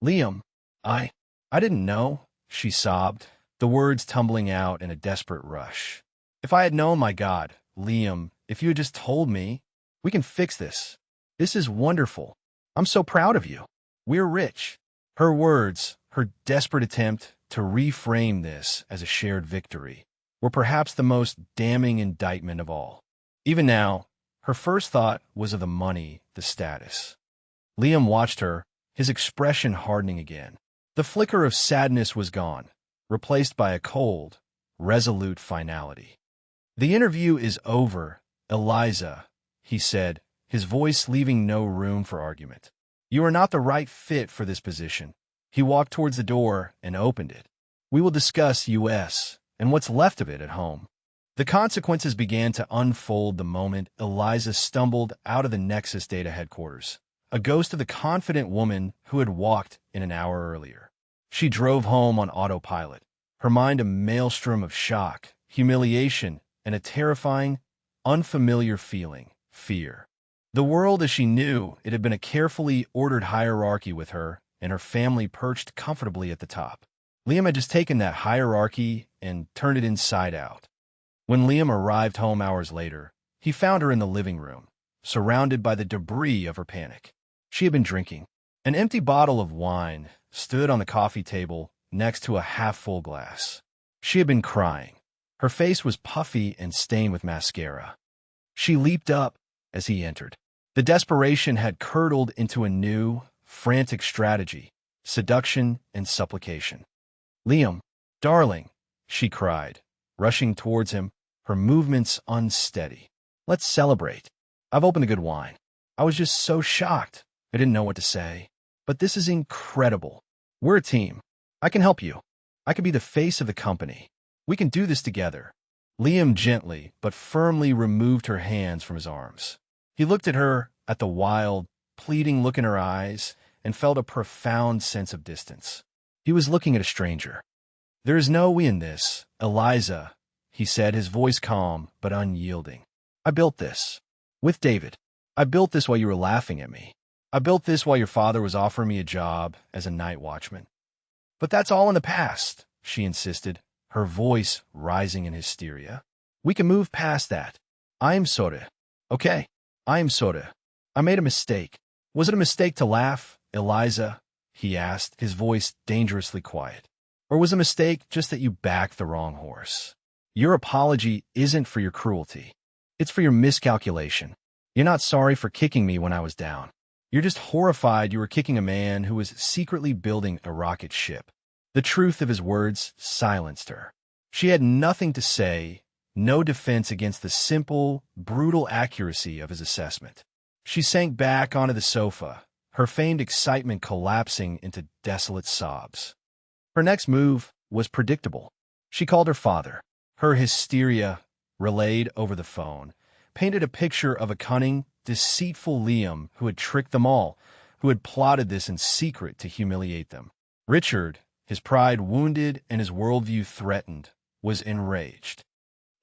Liam, I didn't know, she sobbed, the words tumbling out in a desperate rush. If I had known, my God, Liam, if you had just told me, we can fix this. This is wonderful. I'm so proud of you. We're rich. Her words, her desperate attempt to reframe this as a shared victory, were perhaps the most damning indictment of all. Even now, her first thought was of the money, the status. Liam watched her, his expression hardening again. The flicker of sadness was gone, replaced by a cold, resolute finality. The interview is over, Eliza, he said, his voice leaving no room for argument. You are not the right fit for this position. He walked towards the door and opened it. We will discuss U.S. and what's left of it at home. The consequences began to unfold the moment Eliza stumbled out of the Nexus Data headquarters, a ghost of the confident woman who had walked in an hour earlier. She drove home on autopilot, her mind a maelstrom of shock, humiliation, and a terrifying, unfamiliar feeling, fear. The world as she knew it had been a carefully ordered hierarchy with her and her family perched comfortably at the top. Liam had just taken that hierarchy and turned it inside out. When Liam arrived home hours later, he found her in the living room, surrounded by the debris of her panic. She had been drinking. An empty bottle of wine stood on the coffee table next to a half-full glass. She had been crying. Her face was puffy and stained with mascara. She leaped up as he entered. The desperation had curdled into a new, frantic strategy, seduction and supplication. Liam, darling, she cried, rushing towards him, her movements unsteady. Let's celebrate. I've opened a good wine. I was just so shocked. I didn't know what to say. But this is incredible. We're a team. I can help you. I can be the face of the company. We can do this together. Liam gently but firmly removed her hands from his arms. He looked at her, at the wild, pleading look in her eyes, and felt a profound sense of distance. He was looking at a stranger. There is no we in this, Eliza, he said, his voice calm but unyielding. I built this. With David. I built this while you were laughing at me. I built this while your father was offering me a job as a night watchman. But that's all in the past, she insisted, her voice rising in hysteria. We can move past that. I am sorry. Okay, I am sorry. I made a mistake. Was it a mistake to laugh, Eliza? He asked, his voice dangerously quiet. Or was a mistake just that you backed the wrong horse? Your apology isn't for your cruelty. It's for your miscalculation. You're not sorry for kicking me when I was down. You're just horrified you were kicking a man who was secretly building a rocket ship. The truth of his words silenced her. She had nothing to say, no defense against the simple, brutal accuracy of his assessment. She sank back onto the sofa, her feigned excitement collapsing into desolate sobs. Her next move was predictable. She called her father. Her hysteria, relayed over the phone, painted a picture of a cunning, deceitful Liam who had tricked them all, who had plotted this in secret to humiliate them. Richard, his pride wounded and his worldview threatened, was enraged.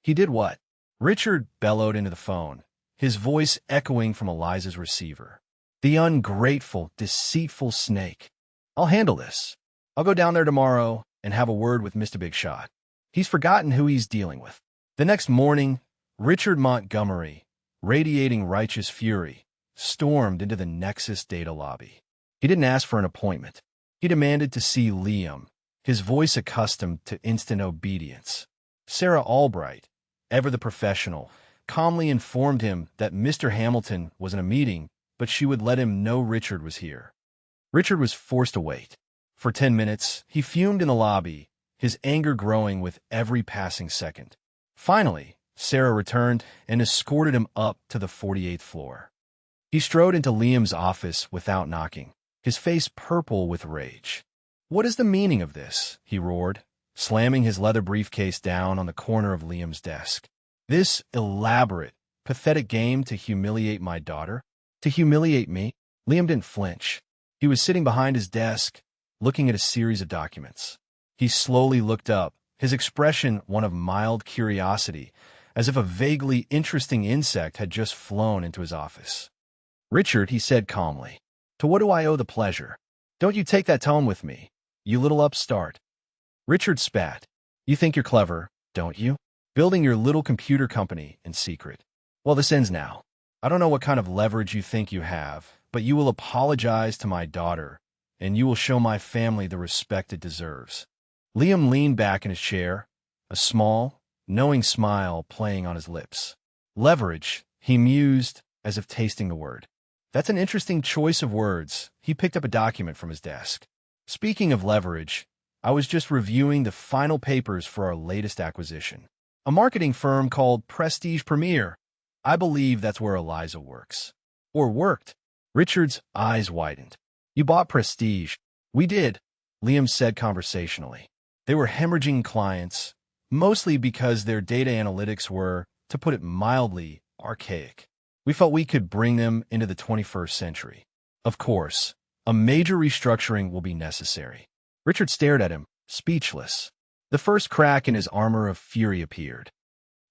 He did what? Richard bellowed into the phone, his voice echoing from Eliza's receiver. The ungrateful, deceitful snake. I'll handle this. I'll go down there tomorrow and have a word with Mr. Big Shot. He's forgotten who he's dealing with. The next morning, Richard Montgomery, radiating righteous fury, stormed into the Nexus Data lobby. He didn't ask for an appointment. He demanded to see Liam, his voice accustomed to instant obedience. Sarah Albright, ever the professional, calmly informed him that Mr. Hamilton was in a meeting, but she would let him know Richard was here. Richard was forced to wait. For 10 minutes, he fumed in the lobby, his anger growing with every passing second. Finally, Sarah returned and escorted him up to the 48th floor. He strode into Liam's office without knocking, his face purple with rage. "What is the meaning of this?" he roared, slamming his leather briefcase down on the corner of Liam's desk. "This elaborate, pathetic game to humiliate my daughter? To humiliate me?" Liam didn't flinch. He was sitting behind his desk, looking at a series of documents. He slowly looked up, his expression one of mild curiosity, as if a vaguely interesting insect had just flown into his office. "Richard," he said calmly, "to what do I owe the pleasure? Don't you take that tone with me, you little upstart." Richard spat. "You think you're clever, don't you? Building your little computer company in secret. Well, this ends now. I don't know what kind of leverage you think you have, but you will apologize to my daughter, and you will show my family the respect it deserves." Liam leaned back in his chair, a small, knowing smile playing on his lips. "Leverage," he mused, as if tasting the word. "That's an interesting choice of words." He picked up a document from his desk. "Speaking of leverage, I was just reviewing the final papers for our latest acquisition. A marketing firm called Prestige Premier. I believe that's where Eliza works." "Or worked." Richard's eyes widened. "You bought Prestige." "We did," Liam said conversationally. They were hemorrhaging clients, mostly because their data analytics were, to put it mildly, archaic. We felt we could bring them into the 21st century. Of course, a major restructuring will be necessary. Richard stared at him, speechless. The first crack in his armor of fury appeared.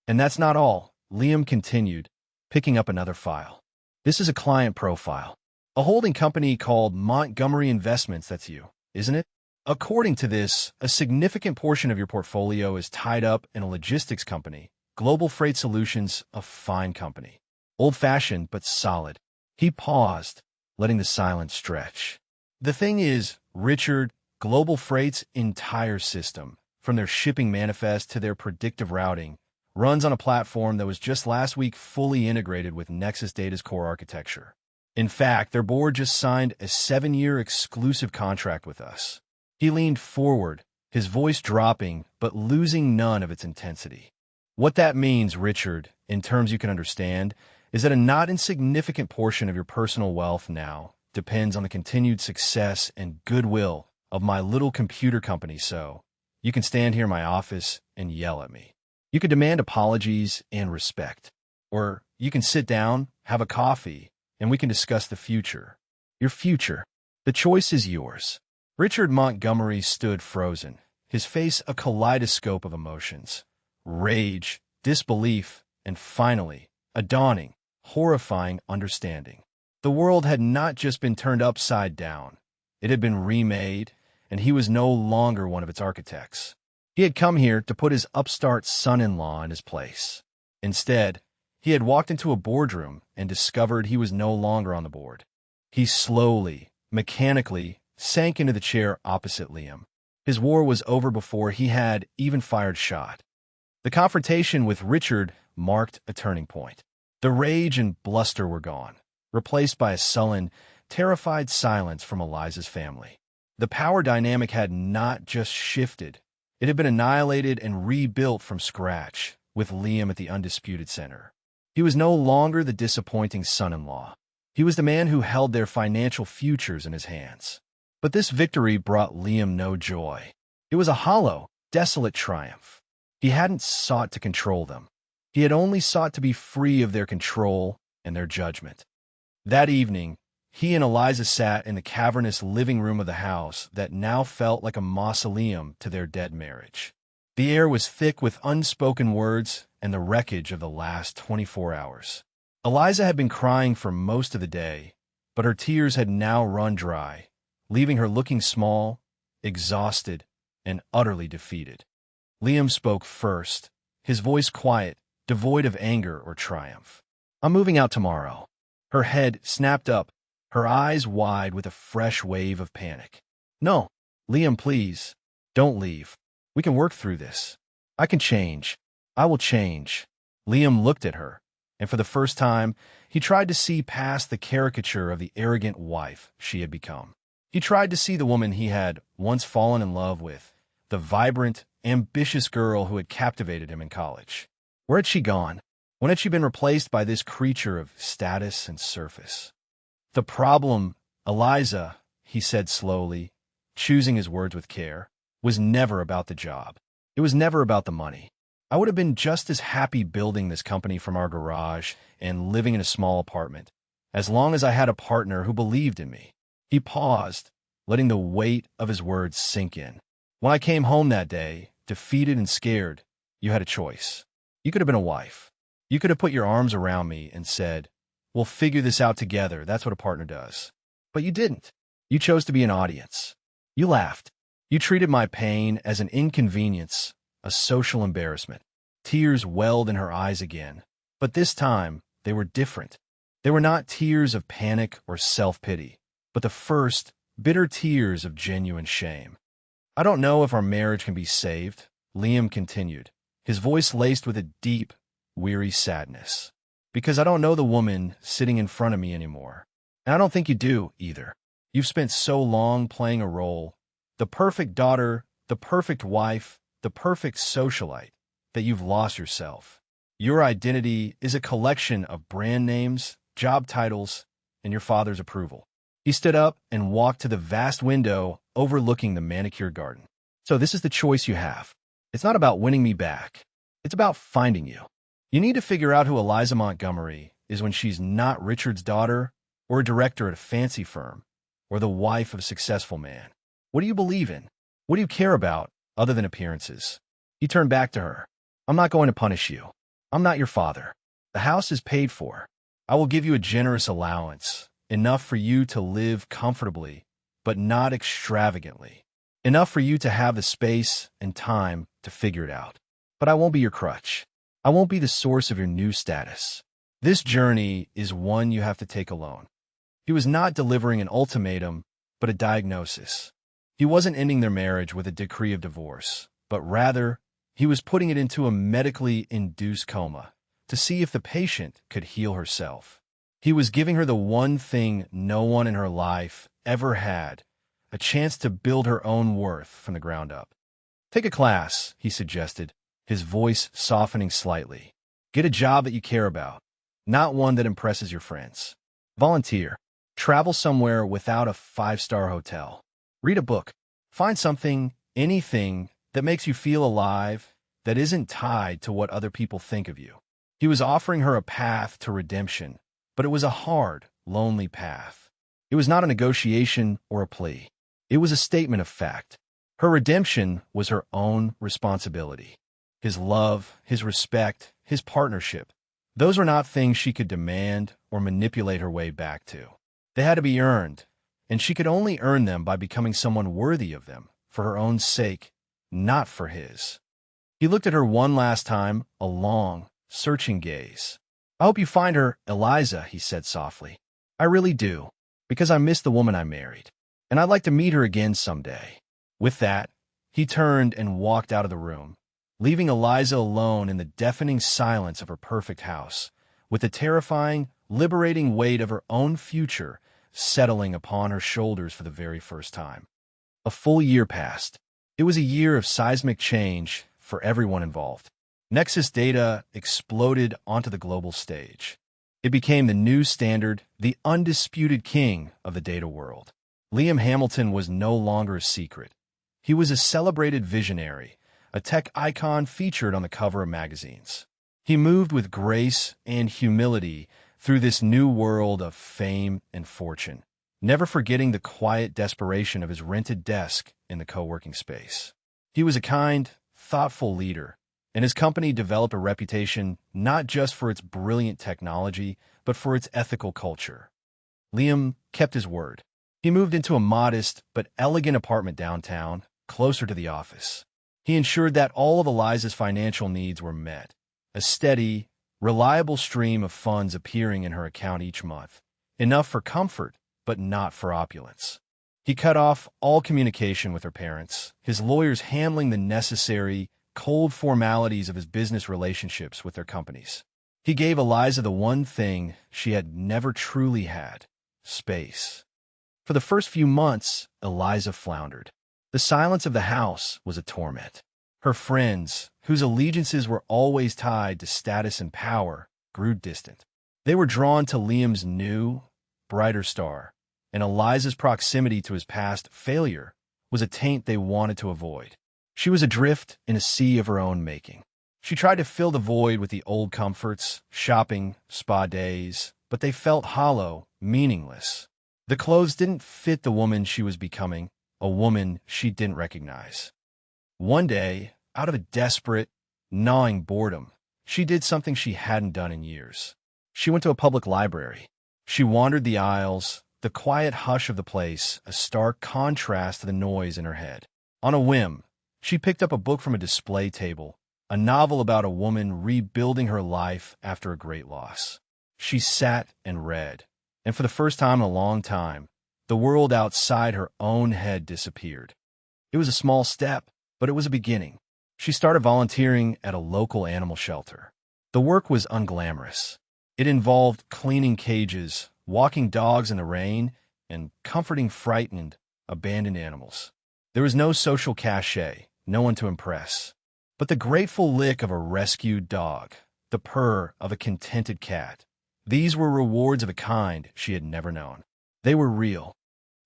"And that's not all," Liam continued, picking up another file. "This is a client profile. A holding company called Montgomery Investments, that's you, isn't it? According to this, a significant portion of your portfolio is tied up in a logistics company, Global Freight Solutions, a fine company. Old-fashioned, but solid." He paused, letting the silence stretch. "The thing is, Richard, Global Freight's entire system, from their shipping manifest to their predictive routing, runs on a platform that was just last week fully integrated with Nexus Data's core architecture. In fact, their board just signed a 7-year exclusive contract with us." He leaned forward, his voice dropping but losing none of its intensity. "What that means, Richard, in terms you can understand, is that a not insignificant portion of your personal wealth now depends on the continued success and goodwill of my little computer company, so you can stand here in my office and yell at me. You can demand apologies and respect. Or you can sit down, have a coffee, and we can discuss the future. Your future. The choice is yours." Richard Montgomery stood frozen, his face a kaleidoscope of emotions. Rage, disbelief, and finally, a dawning, horrifying understanding. The world had not just been turned upside down. It had been remade, and he was no longer one of its architects. He had come here to put his upstart son-in-law in his place. Instead, he had walked into a boardroom and discovered he was no longer on the board. He slowly, mechanically, sank into the chair opposite Liam. His war was over before he had even fired shot. The confrontation with Richard marked a turning point. The rage and bluster were gone, replaced by a sullen, terrified silence from Eliza's family. The power dynamic had not just shifted, it had been annihilated and rebuilt from scratch, with Liam at the undisputed center. He was no longer the disappointing son-in-law. He was the man who held their financial futures in his hands. But this victory brought Liam no joy. It was a hollow, desolate triumph. He hadn't sought to control them. He had only sought to be free of their control and their judgment. That evening, he and Eliza sat in the cavernous living room of the house that now felt like a mausoleum to their dead marriage. The air was thick with unspoken words and the wreckage of the last 24 hours. Eliza had been crying for most of the day, but her tears had now run dry, leaving her looking small, exhausted, and utterly defeated. Liam spoke first, his voice quiet, devoid of anger or triumph. "I'm moving out tomorrow." Her head snapped up, her eyes wide with a fresh wave of panic. "No, Liam, please, don't leave. We can work through this. I can change. I will change." Liam looked at her, and for the first time, he tried to see past the caricature of the arrogant wife she had become. He tried to see the woman he had once fallen in love with, the vibrant, ambitious girl who had captivated him in college. Where had she gone? When had she been replaced by this creature of status and surface? The problem, Eliza, he said slowly, choosing his words with care, was never about the job. It was never about the money. I would have been just as happy building this company from our garage and living in a small apartment, as long as I had a partner who believed in me. He paused, letting the weight of his words sink in. When I came home that day, defeated and scared, you had a choice. You could have been a wife. You could have put your arms around me and said, "We'll figure this out together. That's what a partner does." But you didn't. You chose to be an audience. You laughed. You treated my pain as an inconvenience, a social embarrassment. Tears welled in her eyes again. But this time, they were different. They were not tears of panic or self-pity, but the first, bitter tears of genuine shame. I don't know if our marriage can be saved, Liam continued, his voice laced with a deep, weary sadness. Because I don't know the woman sitting in front of me anymore. And I don't think you do, either. You've spent so long playing a role, the perfect daughter, the perfect wife, the perfect socialite, that you've lost yourself. Your identity is a collection of brand names, job titles, and your father's approval. He stood up and walked to the vast window overlooking the manicured garden. So this is the choice you have. It's not about winning me back. It's about finding you. You need to figure out who Eliza Montgomery is when she's not Richard's daughter, or a director at a fancy firm, or the wife of a successful man. What do you believe in? What do you care about other than appearances? He turned back to her. I'm not going to punish you. I'm not your father. The house is paid for. I will give you a generous allowance, enough for you to live comfortably, but not extravagantly. Enough for you to have the space and time to figure it out. But I won't be your crutch. I won't be the source of your new status. This journey is one you have to take alone. He was not delivering an ultimatum, but a diagnosis. He wasn't ending their marriage with a decree of divorce, but rather, he was putting it into a medically induced coma to see if the patient could heal herself. He was giving her the one thing no one in her life ever had, a chance to build her own worth from the ground up. Take a class, he suggested, his voice softening slightly. Get a job that you care about, not one that impresses your friends. Volunteer. Travel somewhere without a five-star hotel. Read a book. Find something, anything, that makes you feel alive, that isn't tied to what other people think of you. He was offering her a path to redemption, but it was a hard, lonely path. It was not a negotiation or a plea. It was a statement of fact. Her redemption was her own responsibility. His love, his respect, his partnership, those were not things she could demand or manipulate her way back to. They had to be earned, and she could only earn them by becoming someone worthy of them, for her own sake, not for his. He looked at her one last time, a long, searching gaze. I hope you find her, Eliza, he said softly. I really do, because I miss the woman I married, and I'd like to meet her again someday. With that, he turned and walked out of the room, leaving Eliza alone in the deafening silence of her perfect house, with the terrifying, liberating weight of her own future settling upon her shoulders for the very first time. A full year passed. It was a year of seismic change for everyone involved. Nexus data exploded onto the global stage. It became the new standard, the undisputed king of the data world. Liam Hamilton was no longer a secret. He was a celebrated visionary, a tech icon featured on the cover of magazines. He moved with grace and humility through this new world of fame and fortune, never forgetting the quiet desperation of his rented desk in the co-working space. He was a kind, thoughtful leader, and his company developed a reputation not just for its brilliant technology, but for its ethical culture. Liam kept his word. He moved into a modest but elegant apartment downtown, closer to the office. He ensured that all of Eliza's financial needs were met, a steady, reliable stream of funds appearing in her account each month, enough for comfort, but not for opulence. He cut off all communication with her parents, his lawyers handling the necessary, cold formalities of his business relationships with their companies. He gave Eliza the one thing she had never truly had: space. For the first few months, Eliza floundered. The silence of the house was a torment. Her friends, whose allegiances were always tied to status and power, grew distant. They were drawn to Liam's new, brighter star, and Eliza's proximity to his past failure was a taint they wanted to avoid. She was adrift in a sea of her own making. She tried to fill the void with the old comforts, shopping, spa days, but they felt hollow, meaningless. The clothes didn't fit the woman she was becoming, a woman she didn't recognize. One day, out of a desperate, gnawing boredom, she did something she hadn't done in years. She went to a public library. She wandered the aisles, the quiet hush of the place, a stark contrast to the noise in her head. On a whim, she picked up a book from a display table, a novel about a woman rebuilding her life after a great loss. She sat and read, and for the first time in a long time, the world outside her own head disappeared. It was a small step, but it was a beginning. She started volunteering at a local animal shelter. The work was unglamorous. It involved cleaning cages, walking dogs in the rain, and comforting frightened, abandoned animals. There was no social cachet, no one to impress. But the grateful lick of a rescued dog, the purr of a contented cat, these were rewards of a kind she had never known. They were real.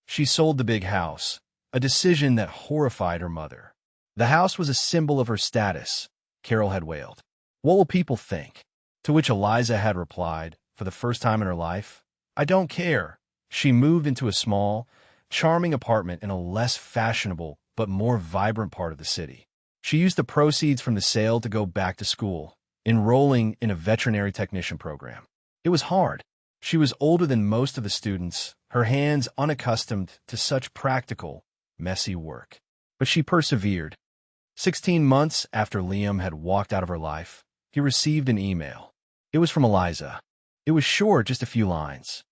She sold the big house, a decision that horrified her mother. The house was a symbol of her status, Carol had wailed. What will people think? To which Eliza had replied, for the first time in her life, I don't care. She moved into a small, charming apartment in a less fashionable but more vibrant part of the city. She used the proceeds from the sale to go back to school, enrolling in a veterinary technician program. It was hard. She was older than most of the students, her hands unaccustomed to such practical, messy work. But she persevered. 16 months after Liam had walked out of her life, he received an email. It was from Eliza. It was short, just a few lines.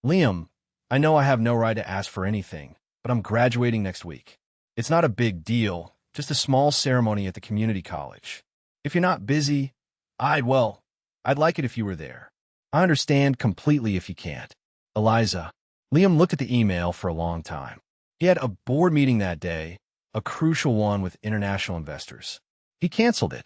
Liam, I know I have no right to ask for anything, but I'm graduating next week. It's not a big deal, just a small ceremony at the community college. If you're not busy, I'd like it if you were there. I understand completely if you can't. Eliza. Liam looked at the email for a long time. He had a board meeting that day, a crucial one with international investors. He canceled it.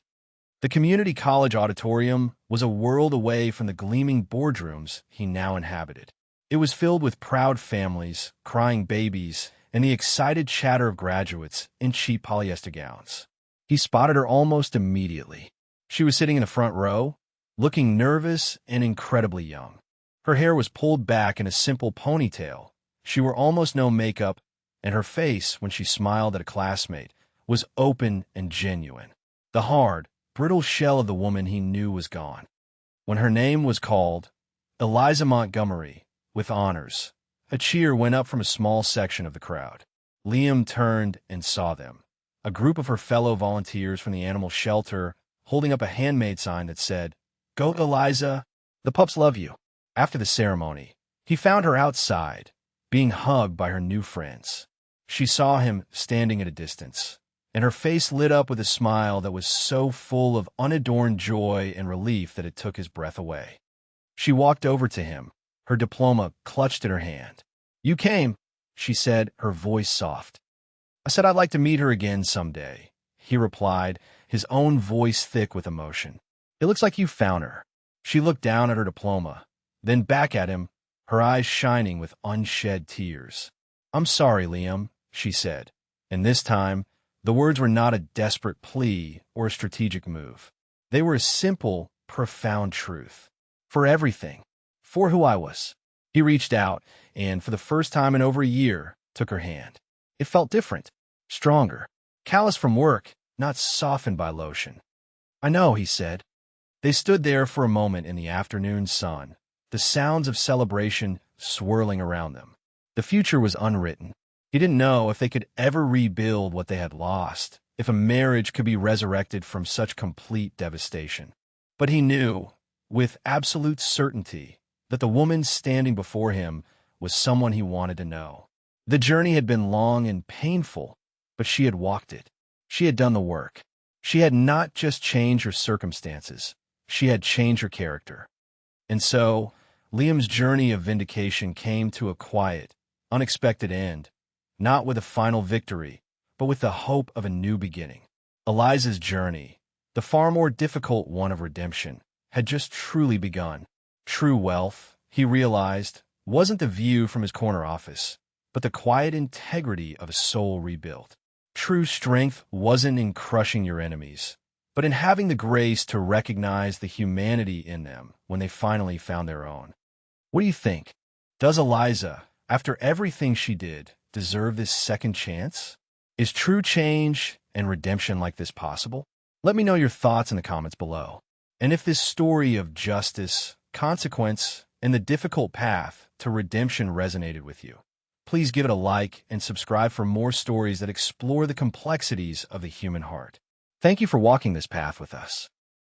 The community college auditorium was a world away from the gleaming boardrooms he now inhabited. It was filled with proud families, crying babies, and the excited chatter of graduates in cheap polyester gowns. He spotted her almost immediately. She was sitting in the front row, looking nervous and incredibly young. Her hair was pulled back in a simple ponytail. She wore almost no makeup, and her face, when she smiled at a classmate, was open and genuine. The hard, brittle shell of the woman he knew was gone. When her name was called, Eliza Montgomery, with honors, a cheer went up from a small section of the crowd. Liam turned and saw them, a group of her fellow volunteers from the animal shelter holding up a handmade sign that said, Go, Eliza, the pups love you. After the ceremony, he found her outside, being hugged by her new friends. She saw him standing at a distance, and her face lit up with a smile that was so full of unadorned joy and relief that it took his breath away. She walked over to him, her diploma clutched in her hand. You came, she said, her voice soft. I said I'd like to meet her again someday, he replied, his own voice thick with emotion. It looks like you found her. She looked down at her diploma, then back at him, her eyes shining with unshed tears. I'm sorry, Liam, she said, and this time, the words were not a desperate plea or a strategic move. They were a simple, profound truth. For everything. For who I was. He reached out and, for the first time in over a year, took her hand. It felt different, stronger, callous from work, not softened by lotion. I know, he said. They stood there for a moment in the afternoon sun, the sounds of celebration swirling around them. The future was unwritten. He didn't know if they could ever rebuild what they had lost, if a marriage could be resurrected from such complete devastation. But he knew, with absolute certainty, that the woman standing before him was someone he wanted to know. The journey had been long and painful, but she had walked it. She had done the work. She had not just changed her circumstances, she had changed her character. And so, Liam's journey of vindication came to a quiet, unexpected end, not with a final victory, but with the hope of a new beginning. Eliza's journey, the far more difficult one of redemption, had just truly begun. True wealth, he realized, wasn't the view from his corner office, but the quiet integrity of a soul rebuilt. True strength wasn't in crushing your enemies, but in having the grace to recognize the humanity in them when they finally found their own. What do you think? Does Eliza, after everything she did, deserve this second chance? Is true change and redemption like this possible? Let me know your thoughts in the comments below. And if this story of justice, consequence, and the difficult path to redemption resonated with you, please give it a like and subscribe for more stories that explore the complexities of the human heart. Thank you for walking this path with us.